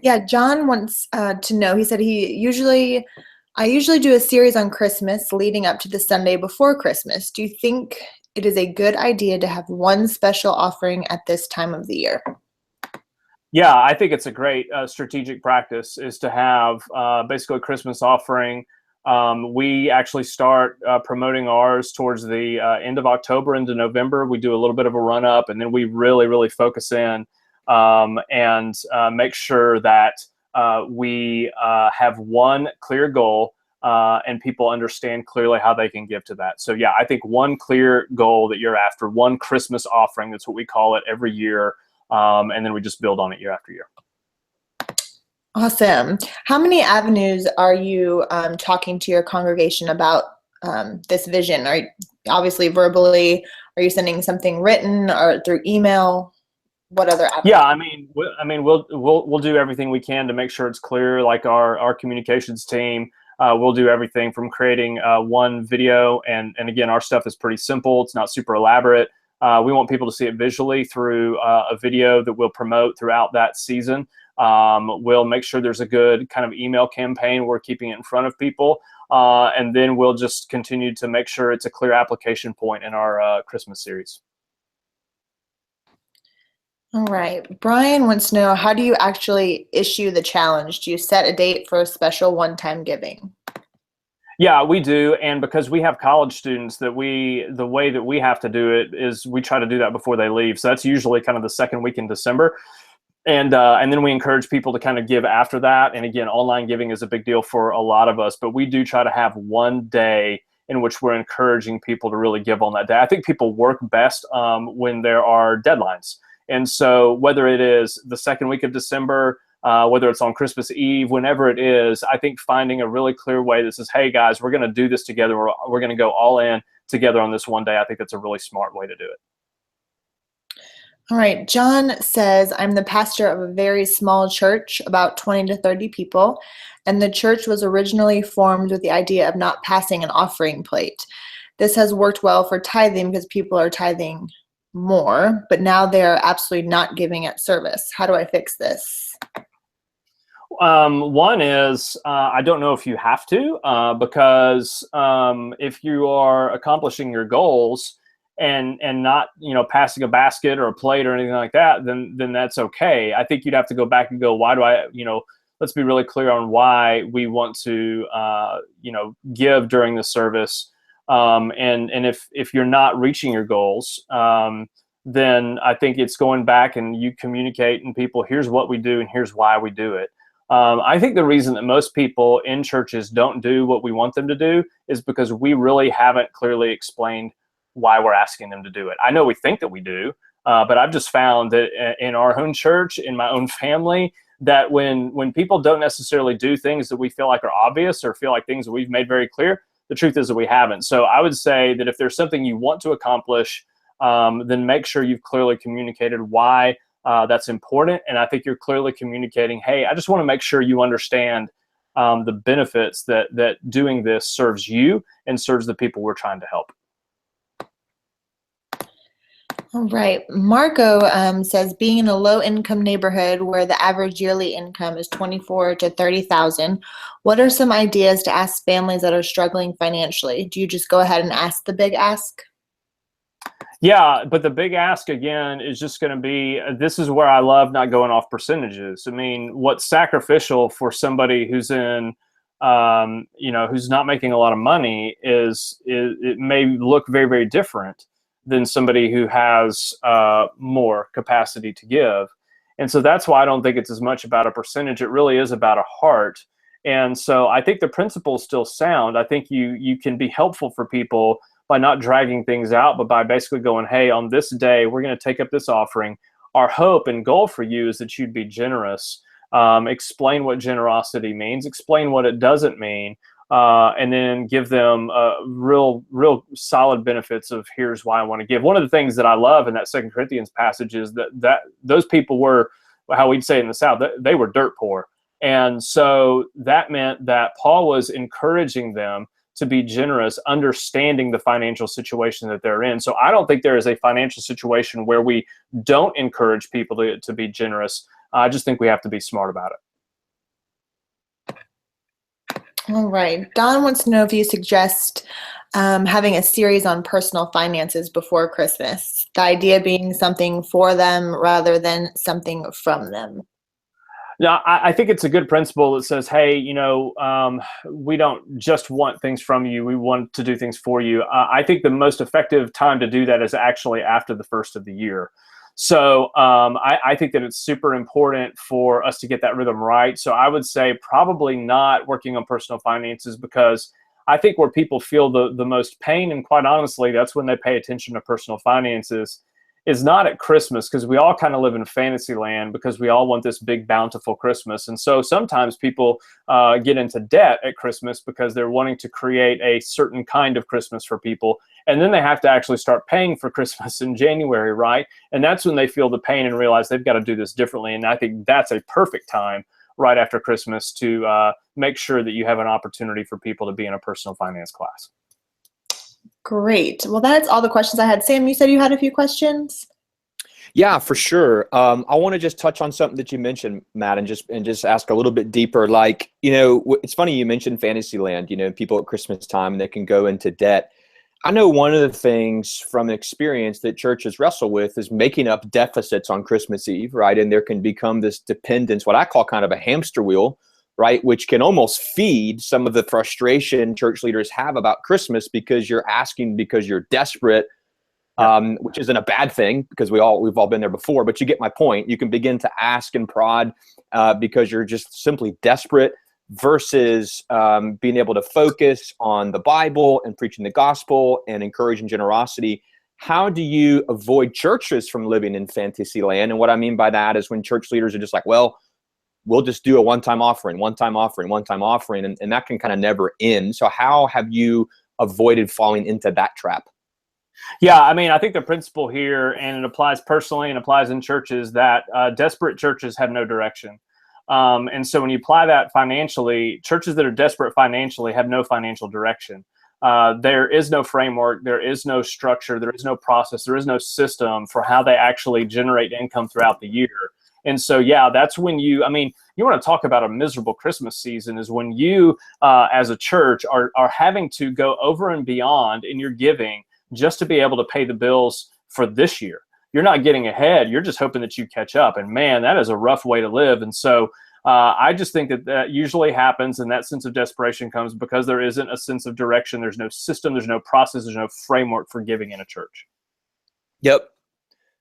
Yeah, John wants to know, he said I usually do a series on Christmas leading up to the Sunday before Christmas. Do you think it is a good idea to have one special offering at this time of the year? Yeah, I think it's a great strategic practice is to have basically a Christmas offering. We actually start promoting ours towards the end of October into November. We do a little bit of a run up, and then we really, really focus in and make sure that we have one clear goal and people understand clearly how they can give to that. So yeah, I think one clear goal that you're after, one Christmas offering, that's what we call it every year. And then we just build on it year after year. Awesome. How many avenues are you talking to your congregation about this vision? Are you, obviously verbally, are you sending something written or through email? What other avenues? Yeah, we'll do everything we can to make sure it's clear. Like our communications team, we'll do everything from creating one video, and again, our stuff is pretty simple. It's not super elaborate. We want people to see it visually through a video that we'll promote throughout that season. We'll make sure there's a good kind of email campaign. We're keeping it in front of people. And then we'll just continue to make sure it's a clear application point in our Christmas series. All right. Brian wants to know, how do you actually issue the challenge? Do you set a date for a special one-time giving? Yeah, we do. And because we have college students, the way that we have to do it is we try to do that before they leave. So that's usually kind of the second week in December. And then we encourage people to kind of give after that. And again, online giving is a big deal for a lot of us, but we do try to have one day in which we're encouraging people to really give on that day. I think people work best when there are deadlines. And so whether it is the second week of December, whether it's on Christmas Eve, whenever it is, I think finding a really clear way that says, hey guys, we're going to do this together. We're going to go all in together on this one day. I think that's a really smart way to do it. All right. John says, I'm the pastor of a very small church, about 20 to 30 people, and the church was originally formed with the idea of not passing an offering plate. This has worked well for tithing because people are tithing more, but now they're absolutely not giving at service. How do I fix this? One is, I don't know if you have to, because if you are accomplishing your goals and not, passing a basket or a plate or anything like that, then that's okay. I think you'd have to go back and go, why do I, let's be really clear on why we want to, give during the service. And if you're not reaching your goals, then I think it's going back and you communicate and people, here's what we do and here's why we do it. I think the reason that most people in churches don't do what we want them to do is because we really haven't clearly explained why we're asking them to do it. I know we think that we do, but I've just found that in our own church, in my own family, that when people don't necessarily do things that we feel like are obvious or feel like things that we've made very clear, the truth is that we haven't. So I would say that if there's something you want to accomplish, then make sure you've clearly communicated why that's important. And I think you're clearly communicating, hey, I just want to make sure you understand the benefits that doing this serves you and serves the people we're trying to help. All right. Marco says, being in a low-income neighborhood where the average yearly income is $24,000 to $30,000, what are some ideas to ask families that are struggling financially? Do you just go ahead and ask the big ask? Yeah, but the big ask again is just going to be, this is where I love not going off percentages. I mean, what's sacrificial for somebody who's in, who's not making a lot of money is it may look very, very different than somebody who has more capacity to give. And so that's why I don't think it's as much about a percentage. It really is about a heart. And so I think the principle's still sound. I think you can be helpful for people by not dragging things out, but by basically going, hey, on this day, we're going to take up this offering. Our hope and goal for you is that you'd be generous. Explain what generosity means, explain what it doesn't mean, and then give them real solid benefits of here's why I want to give. One of the things that I love in that 2 Corinthians passage is that those people were, how we'd say in the South, they were dirt poor. And so that meant that Paul was encouraging them to be generous, understanding the financial situation that they're in. So I don't think there is a financial situation where we don't encourage people to be generous. I just think we have to be smart about it. All right. Don wants to know if you suggest having a series on personal finances before Christmas, the idea being something for them rather than something from them. Yeah, I think it's a good principle that says, hey, we don't just want things from you. We want to do things for you. I think the most effective time to do that is actually after the first of the year. So I think that it's super important for us to get that rhythm right. So I would say probably not working on personal finances, because I think where people feel the most pain, and quite honestly, that's when they pay attention to personal finances, is not at Christmas, because we all kind of live in fantasy land because we all want this big bountiful Christmas. And so sometimes people get into debt at Christmas because they're wanting to create a certain kind of Christmas for people. And then they have to actually start paying for Christmas in January, right? And that's when they feel the pain and realize they've got to do this differently. And I think that's a perfect time right after Christmas to make sure that you have an opportunity for people to be in a personal finance class. Great. Well, that's all the questions I had. Sam, you said you had a few questions? Yeah, for sure. I want to just touch on something that you mentioned, Matt, and just ask a little bit deeper. Like, it's funny you mentioned Fantasyland, people at Christmas time, they can go into debt. I know one of the things from experience that churches wrestle with is making up deficits on Christmas Eve, right? And there can become this dependence, what I call kind of a hamster wheel, right? Which can almost feed some of the frustration church leaders have about Christmas, because you're asking because you're desperate, which isn't a bad thing, because we've all been there before, but you get my point. You can begin to ask and prod because you're just simply desperate, versus being able to focus on the Bible and preaching the gospel and encouraging generosity. How do you avoid churches from living in fantasy land? And what I mean by that is when church leaders are just like, well, we'll just do a one-time offering, and that can kind of never end. So how have you avoided falling into that trap? Yeah, I mean, I think the principle here, and it applies personally and applies in churches, that desperate churches have no direction. And so when you apply that financially, churches that are desperate financially have no financial direction. There is no framework, there is no structure, there is no process, there is no system for how they actually generate income throughout the year. And so, yeah, that's when you want to talk about a miserable Christmas season, is when you, as a church, are having to go over and beyond in your giving just to be able to pay the bills for this year. You're not getting ahead. You're just hoping that you catch up. And man, that is a rough way to live. And so I just think that usually happens, and that sense of desperation comes because there isn't a sense of direction. There's no system, there's no process, there's no framework for giving in a church. Yep.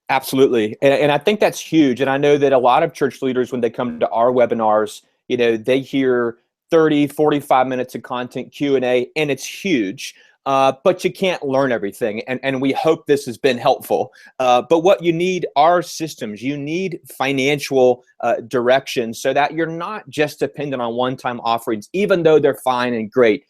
Absolutely. And I think that's huge. And I know that a lot of church leaders, when they come to our webinars, they hear 30, 45 minutes of content Q&A, and it's huge. But you can't learn everything. And we hope this has been helpful. But what you need are systems. You need financial direction, so that you're not just dependent on one-time offerings, even though they're fine and great.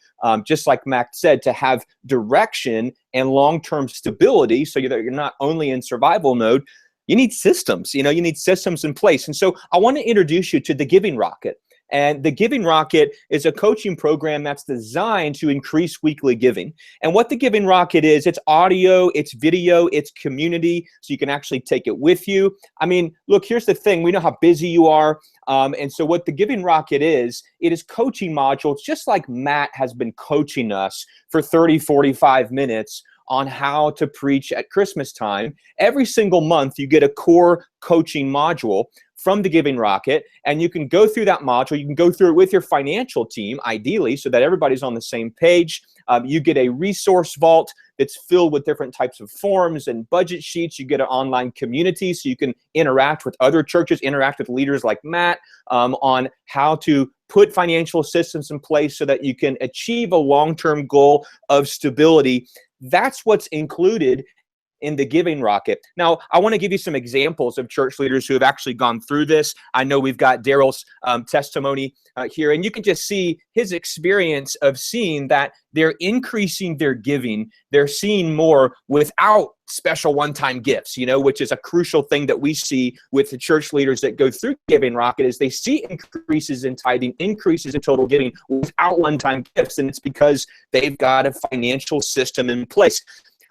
Just like Mac said, to have direction and long-term stability, so that you're not only in survival mode, you need systems. You need systems in place. And so I want to introduce you to the Giving Rocket. And the Giving Rocket is a coaching program that's designed to increase weekly giving. And what the Giving Rocket is, it's audio, it's video, it's community, so you can actually take it with you. I mean, look, here's the thing. We know how busy you are. And so what the Giving Rocket is, it is coaching modules, just like Matt has been coaching us for 30, 45 minutes on how to preach at Christmas time. Every single month, you get a core coaching module from the Giving Rocket, and you can go through that module. You can go through it with your financial team, ideally, so that everybody's on the same page. You get a resource vault that's filled with different types of forms and budget sheets. You get an online community, so you can interact with other churches, interact with leaders like Matt on how to put financial systems in place so that you can achieve a long-term goal of stability. That's what's included in the Giving Rocket. Now, I want to give you some examples of church leaders who have actually gone through this. I know we've got Daryl's testimony here, and you can just see his experience of seeing that they're increasing their giving. They're seeing more without special one-time gifts, which is a crucial thing that we see with the church leaders that go through Giving Rocket, is they see increases in tithing, increases in total giving without one-time gifts, and it's because they've got a financial system in place.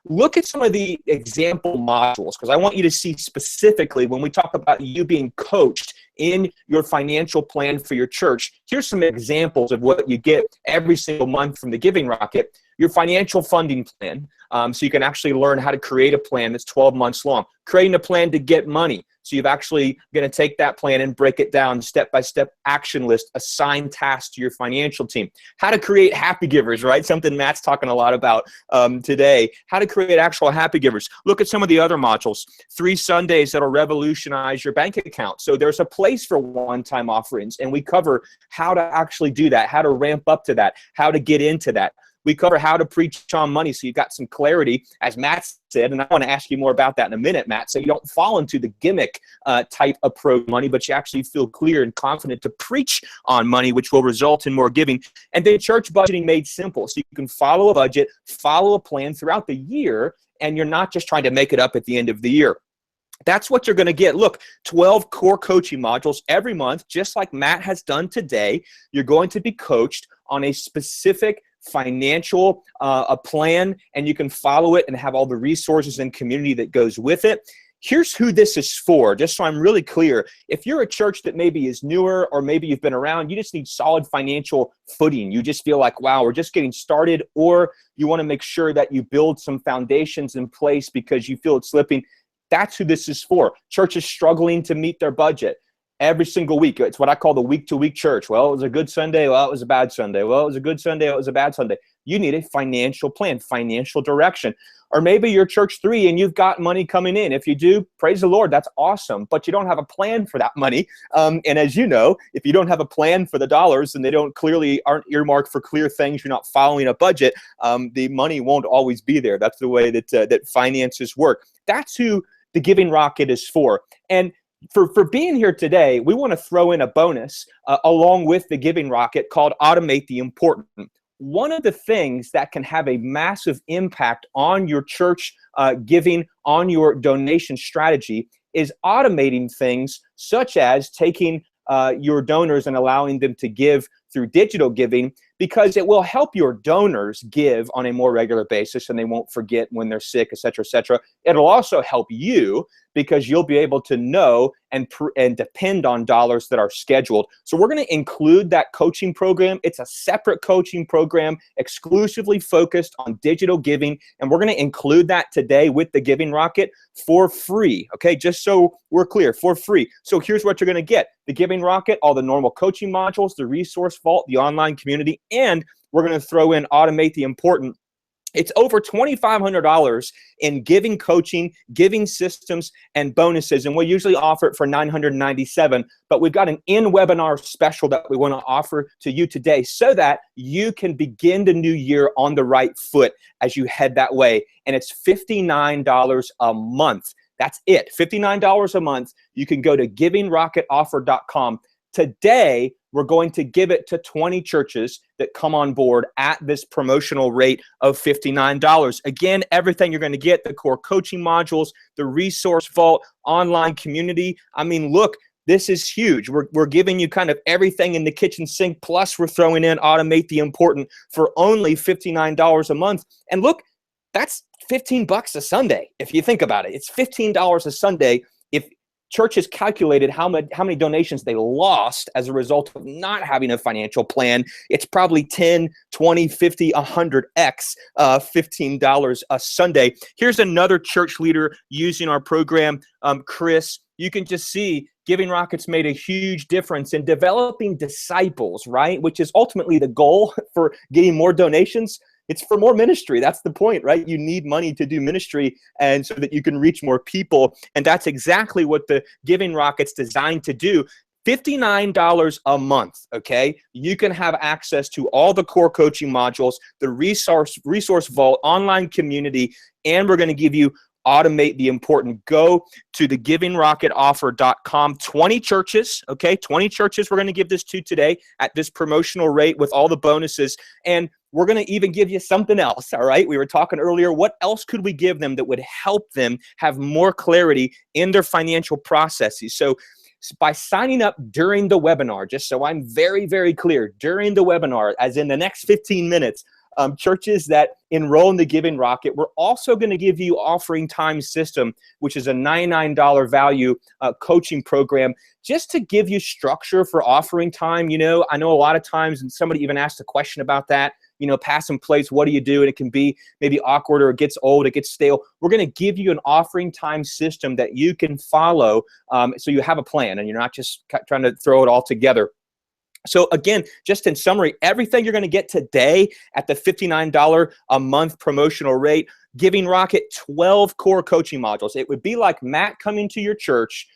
Look at some of the example modules, because I want you to see specifically when we talk about you being coached in your financial plan for your church. Here's some examples of what you get every single month from the Giving Rocket. Your financial funding plan, so you can actually learn how to create a plan that's 12 months long. Creating a plan to get money, so you've actually going to take that plan and break it down, step-by-step action list, assign tasks to your financial team. How to create happy givers, right? Something Matt's talking a lot about today. How to create actual happy givers. Look at some of the other modules. 3 Sundays that'll revolutionize your bank account. So there's a place for one-time offerings, and we cover how to actually do that, how to ramp up to that, how to get into that. We cover how to preach on money, so you've got some clarity, as Matt said, and I want to ask you more about that in a minute, Matt, so you don't fall into the gimmick type approach to money, but you actually feel clear and confident to preach on money, which will result in more giving. And then church budgeting made simple, so you can follow a budget, follow a plan throughout the year, and you're not just trying to make it up at the end of the year. That's what you're going to get. Look, 12 core coaching modules every month, just like Matt has done today. You're going to be coached on a specific financial a plan, and you can follow it and have all the resources and community that goes with it. Here's who this is for, just so I'm really clear. If you're a church that maybe is newer, or maybe you've been around, you just need solid financial footing. You just feel like, wow, we're just getting started, or you want to make sure that you build some foundations in place because you feel it's slipping. That's who this is for. Churches struggling to meet their budget every single week. It's what I call the week-to-week church. Well, it was a good Sunday. Well, it was a bad Sunday. Well, it was a good Sunday. It was a bad Sunday. You need a financial plan, financial direction. Or maybe you're church 3 and you've got money coming in. If you do, praise the Lord, that's awesome. But you don't have a plan for that money. And as you know, if you don't have a plan for the dollars and they aren't earmarked for clear things, you're not following a budget, the money won't always be there. That's the way that finances work. That's who the Giving Rocket is for. And for being here today, we want to throw in a bonus along with the Giving Rocket called Automate the Important. One of the things that can have a massive impact on your church giving, on your donation strategy, is automating things such as taking your donors and allowing them to give through digital giving, because it will help your donors give on a more regular basis and they won't forget when they're sick, et cetera, et cetera. It'll also help you because you'll be able to know and depend on dollars that are scheduled. So we're going to include that coaching program. It's a separate coaching program exclusively focused on digital giving, and we're going to include that today with the Giving Rocket for free, okay? Just so we're clear, for free. So here's what you're going to get. The Giving Rocket, all the normal coaching modules, the Resource Vault, the online community, and we're going to throw in Automate the Important. It's over $2,500 in giving coaching, giving systems, and bonuses, and we usually offer it for $997, but we've got an in-webinar special that we want to offer to you today so that you can begin the new year on the right foot as you head that way, and it's $59 a month. That's it, $59 a month. You can go to givingrocketoffer.com. Today, we're going to give it to 20 churches that come on board at this promotional rate of $59. Again, everything you're going to get, the core coaching modules, the Resource Vault, online community. I mean, look, this is huge. We're giving you kind of everything in the kitchen sink, plus we're throwing in Automate the Important for only $59 a month. And look, that's $15 a Sunday. If you think about it, it's $15 a Sunday. If churches calculated how many donations they lost as a result of not having a financial plan, it's probably 10, 20, 50, 100x $15 a Sunday. Here's another church leader using our program, Chris. You can just see Giving Rocket's made a huge difference in developing disciples, right? Which is ultimately the goal for getting more donations. It's for more ministry. That's the point, right? You need money to do ministry and so that you can reach more people. And that's exactly what the Giving Rocket's designed to do. $59 a month, okay? You can have access to all the core coaching modules, the Resource Vault, online community, and we're going to give you automate the important. Go to the givingrocketoffer.com. 20 churches, okay? 20 churches we're going to give this to today at this promotional rate with all the bonuses. And we're going to even give you something else, all right? We were talking earlier, what else could we give them that would help them have more clarity in their financial processes? So by signing up during the webinar, just so I'm very, very clear, during the webinar, as in the next 15 minutes, churches that enroll in the Giving Rocket, we're also going to give you Offering Time System, which is a $99 value coaching program, just to give you structure for offering time. You know, I know a lot of times, and somebody even asked a question about that, you know, passing plates, what do you do? And it can be maybe awkward, or it gets old, it gets stale. We're going to give you an offering time system that you can follow, so you have a plan and you're not just trying to throw it all together. So again, just in summary, everything you're going to get today at the $59 a month promotional rate, Giving Rocket 12 core coaching modules. It would be like Matt coming to your church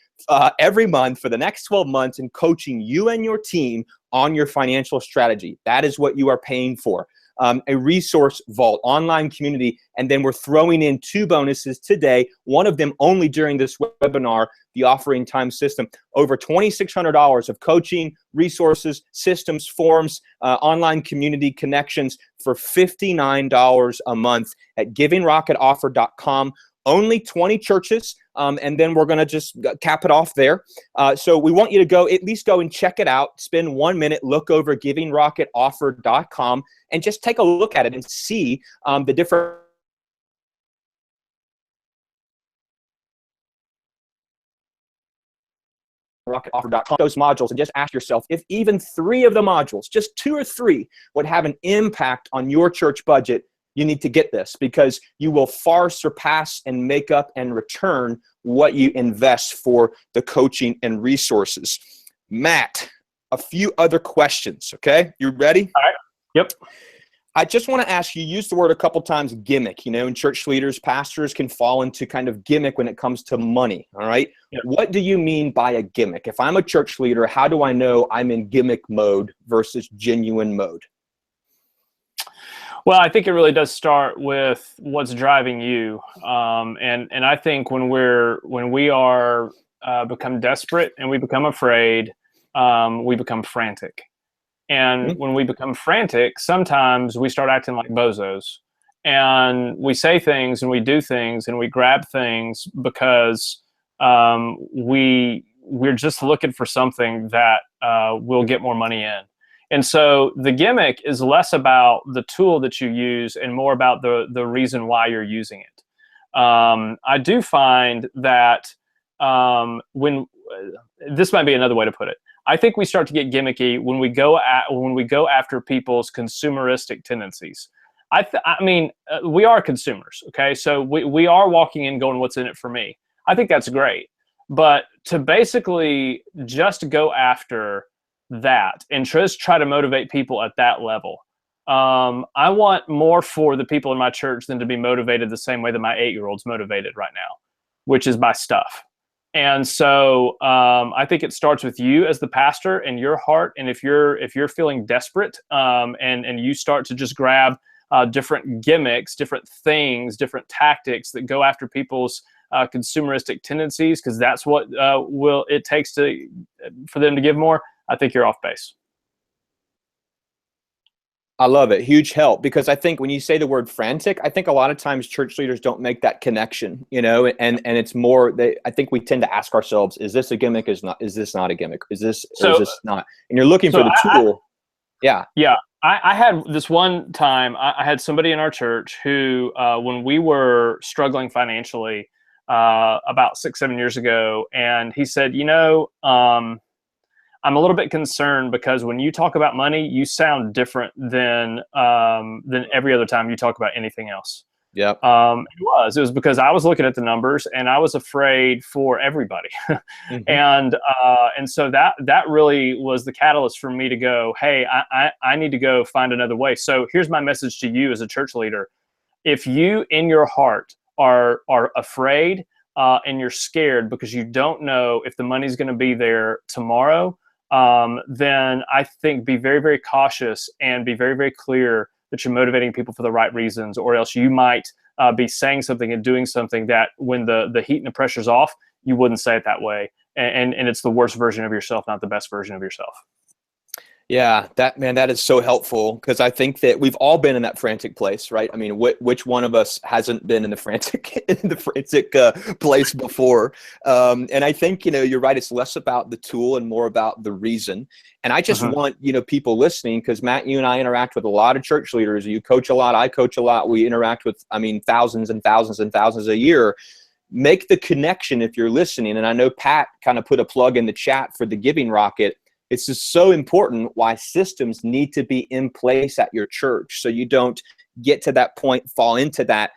every month for the next 12 months and coaching you and your team on your financial strategy. That is what you are paying for. A resource vault, online community, and then we're throwing in 2 bonuses today, one of them only during this webinar, the Offering Time System. Over $2,600 of coaching, resources, systems, forms, online community connections for $59 a month at givingrocketoffer.com. Only 20 churches, and then we're going to just cap it off there. So we want you to go, at least go and check it out. Spend 1 minute, look over givingrocketoffer.com, and just take a look at it and see the different rocketoffer.com, those modules, and just ask yourself if even 3 of the modules, just 2 or 3, would have an impact on your church budget. You need to get this, because you will far surpass and make up and return what you invest for the coaching and resources. Matt, a few other questions, okay? You ready? All right. Yep. I just want to ask you, use the word a couple times, gimmick. You know, and church leaders, pastors can fall into kind of gimmick when it comes to money, all right? Yep. What do you mean by a gimmick? If I'm a church leader, how do I know I'm in gimmick mode versus genuine mode? Well, I think it really does start with what's driving you, and I think when we are become desperate and we become afraid, we become frantic, and when we become frantic, sometimes we start acting like bozos, and we say things and we do things and we grab things because we're just looking for something that will get more money in. And so the gimmick is less about the tool that you use and more about the reason why you're using it. I do find that when this might be another way to put it. I think we start to get gimmicky when we go after people's consumeristic tendencies. I mean, we are consumers, okay? So we are walking in going, what's in it for me? I think that's great. But to basically just go after that and just try to motivate people at that level. I want more for the people in my church than to be motivated the same way that my 8-year-old's motivated right now, which is by stuff. And so I think it starts with you as the pastor and your heart. And if you're feeling desperate and you start to just grab different gimmicks, different things, different tactics that go after people's consumeristic tendencies, because that's what it takes for them to give more, I think you're off base. I love it. Huge help, because I think when you say the word frantic, I think a lot of times church leaders don't make that connection, you know, and it's more I think we tend to ask ourselves, is this a gimmick? Is this not a gimmick? Is this not? And you're looking for the tool. Yeah. I had this one time, I had somebody in our church who, when we were struggling financially about 6-7 years ago, and he said, you know, I'm a little bit concerned because when you talk about money, you sound different than every other time you talk about anything else. Yeah. It was because I was looking at the numbers and I was afraid for everybody. Mm-hmm. And so that really was the catalyst for me to go, hey, I need to go find another way. So here's my message to you as a church leader. If you in your heart are afraid and you're scared because you don't know if the money's going to be there tomorrow, then I think be very, very cautious and be very, very clear that you're motivating people for the right reasons, or else you might be saying something and doing something that when the heat and the pressure's off, you wouldn't say it that way. And it's the worst version of yourself, not the best version of yourself. Yeah, that is so helpful, because I think that we've all been in that frantic place, right? I mean, which one of us hasn't been in the frantic place before? And I think, you're right. It's less about the tool and more about the reason. And I just want, people listening, because Matt, you and I interact with a lot of church leaders. You coach a lot. I coach a lot. We interact with, thousands and thousands and thousands a year. Make the connection if you're listening. And I know Pat kind of put a plug in the chat for the Giving Rocket. It's just so important why systems need to be in place at your church, so you don't get to that point, fall into that,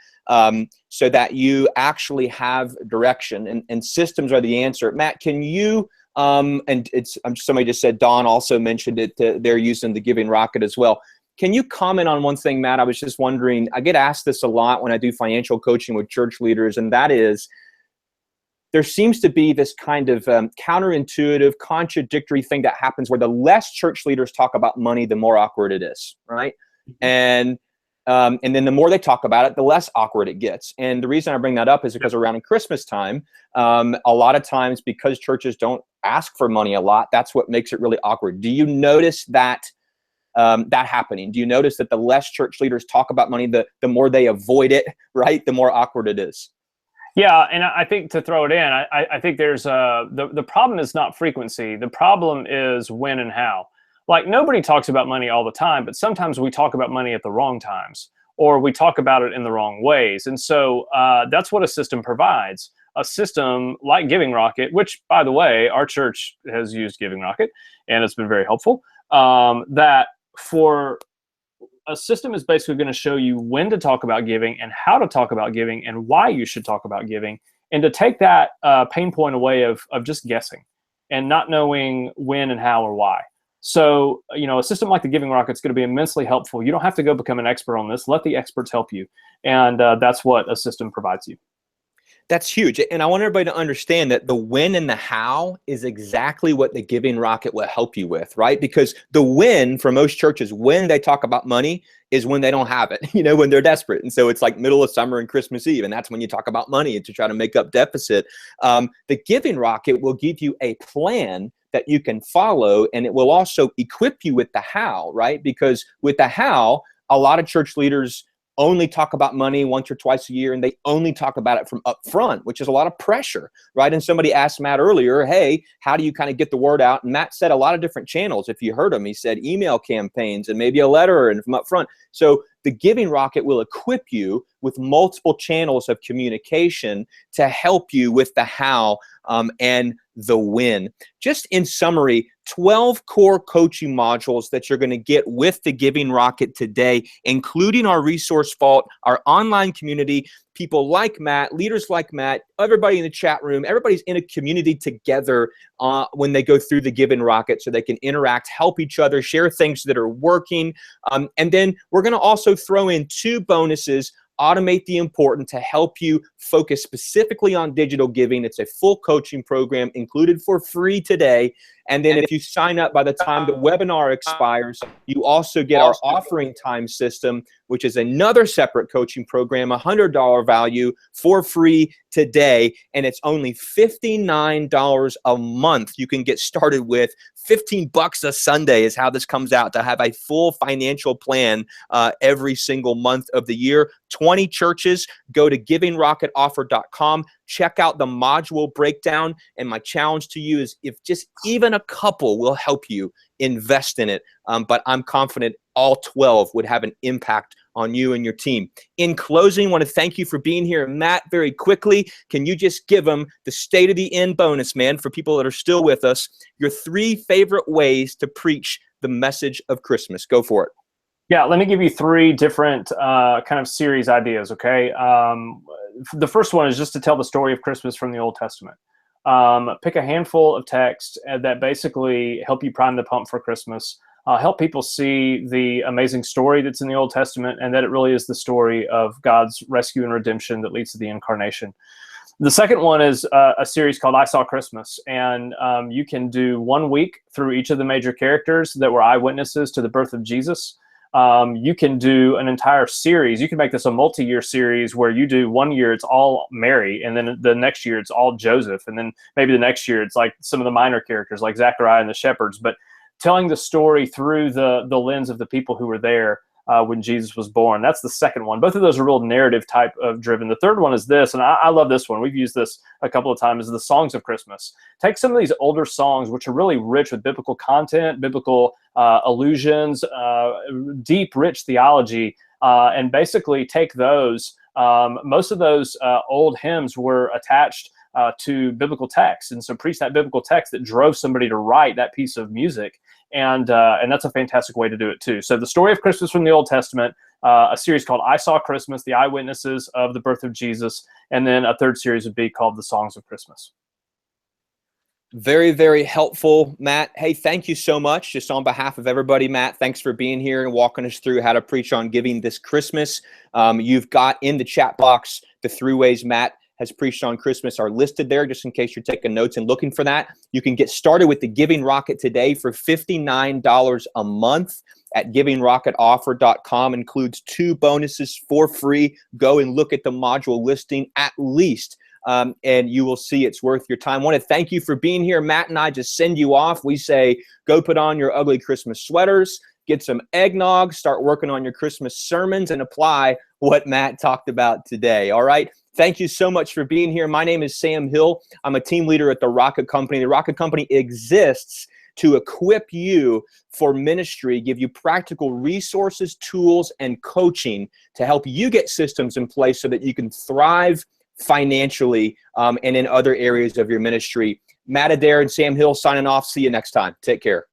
so that you actually have direction. And systems are the answer. Matt, can you, somebody just said, Don also mentioned it, they're using the Giving Rocket as well. Can you comment on one thing, Matt? I was just wondering, I get asked this a lot when I do financial coaching with church leaders, and that is, there seems to be this kind of counterintuitive, contradictory thing that happens where the less church leaders talk about money, the more awkward it is, right? And then the more they talk about it, the less awkward it gets. And the reason I bring that up is because around Christmas time, a lot of times, because churches don't ask for money a lot, that's what makes it really awkward. Do you notice that happening? Do you notice that the less church leaders talk about money, the more they avoid it, right? The more awkward it is. Yeah, and I think, to throw it in, I think there's the problem is not frequency. The problem is when and how. Like, nobody talks about money all the time, but sometimes we talk about money at the wrong times, or we talk about it in the wrong ways. And so that's what a system provides. A system like Giving Rocket, which, by the way, our church has used Giving Rocket, and it's been very helpful, that for a system is basically going to show you when to talk about giving and how to talk about giving and why you should talk about giving, and to take that pain point away of just guessing and not knowing when and how or why. So, a system like the Giving Rocket is going to be immensely helpful. You don't have to go become an expert on this. Let the experts help you. And that's what a system provides you. That's huge. And I want everybody to understand that the when and the how is exactly what the Giving Rocket will help you with, right? Because the when, for most churches, when they talk about money is when they don't have it, when they're desperate. And so it's like middle of summer and Christmas Eve, and that's when you talk about money to try to make up deficit. The Giving Rocket will give you a plan that you can follow, and it will also equip you with the how, right? Because with the how, a lot of church leaders only talk about money once or twice a year, and they only talk about it from up front, which is a lot of pressure, right? And somebody asked Matt earlier, hey, how do you kind of get the word out? And Matt said a lot of different channels. If you heard him, he said email campaigns and maybe a letter and from up front. So the Giving Rocket will equip you with multiple channels of communication to help you with the how and the when. Just in summary, 12 core coaching modules that you're going to get with the Giving Rocket today, including our resource vault, our online community, people like Matt, leaders like Matt, everybody in the chat room, everybody's in a community together when they go through the Giving Rocket, so they can interact, help each other, share things that are working. And then we're going to also throw in 2 bonuses. Automate the Important, to help you focus specifically on digital giving. It's a full coaching program included for free today. And then if you sign up by the time the webinar expires, you also get our offering time system, which is another separate coaching program, $100 value for free today. And it's only $59 a month you can get started with. $15 a Sunday is how this comes out, to have a full financial plan every single month of the year. 20 churches. Go to givingrocketoffer.com. Check out the module breakdown. And my challenge to you is, if just even a couple will help you, invest in it. But I'm confident all 12 would have an impact on you and your team. In closing, I want to thank you for being here. Matt, very quickly, can you just give them the state of the end bonus, man, for people that are still with us, your 3 favorite ways to preach the message of Christmas? Go for it. Yeah, let me give you 3 different kind of series ideas, okay? The first one is just to tell the story of Christmas from the Old Testament. Pick a handful of texts that basically help you prime the pump for Christmas. Help people see the amazing story that's in the Old Testament, and that it really is the story of God's rescue and redemption that leads to the incarnation. The second one is a series called I Saw Christmas, and you can do 1 week through each of the major characters that were eyewitnesses to the birth of Jesus. you can do an entire series. You can make this a multi-year series where you do 1 year, it's all Mary, and then the next year it's all Joseph. And then maybe the next year it's like some of the minor characters like Zechariah and the shepherds, but telling the story through the lens of the people who were there when Jesus was born. That's the second one. Both of those are real narrative type of driven. The third one is this, and I love this one. We've used this a couple of times, is the songs of Christmas. Take some of these older songs, which are really rich with biblical content, biblical allusions, deep, rich theology, and basically take those. Most of those old hymns were attached to biblical texts, and so preach that biblical text that drove somebody to write that piece of music. And that's a fantastic way to do it too. So the story of Christmas from the Old Testament, a series called I Saw Christmas, the eyewitnesses of the birth of Jesus, and then a third series would be called the Songs of Christmas. Very, very helpful, Matt. Hey, thank you so much. Just on behalf of everybody, Matt, thanks for being here and walking us through how to preach on giving this Christmas. You've got in the chat box the 3 ways Matt has preached on Christmas are listed there, just in case you're taking notes and looking for that. You can get started with the Giving Rocket today for $59 a month at givingrocketoffer.com. Includes 2 bonuses for free. Go and look at the module listing at least, and you will see it's worth your time. I want to thank you for being here. Matt and I just send you off. We say, go put on your ugly Christmas sweaters, get some eggnog, start working on your Christmas sermons, and apply what Matt talked about today. All right. Thank you so much for being here. My name is Sam Hill. I'm a team leader at The Rocket Company. The Rocket Company exists to equip you for ministry, give you practical resources, tools, and coaching to help you get systems in place so that you can thrive financially and in other areas of your ministry. Matt Adair and Sam Hill signing off. See you next time. Take care.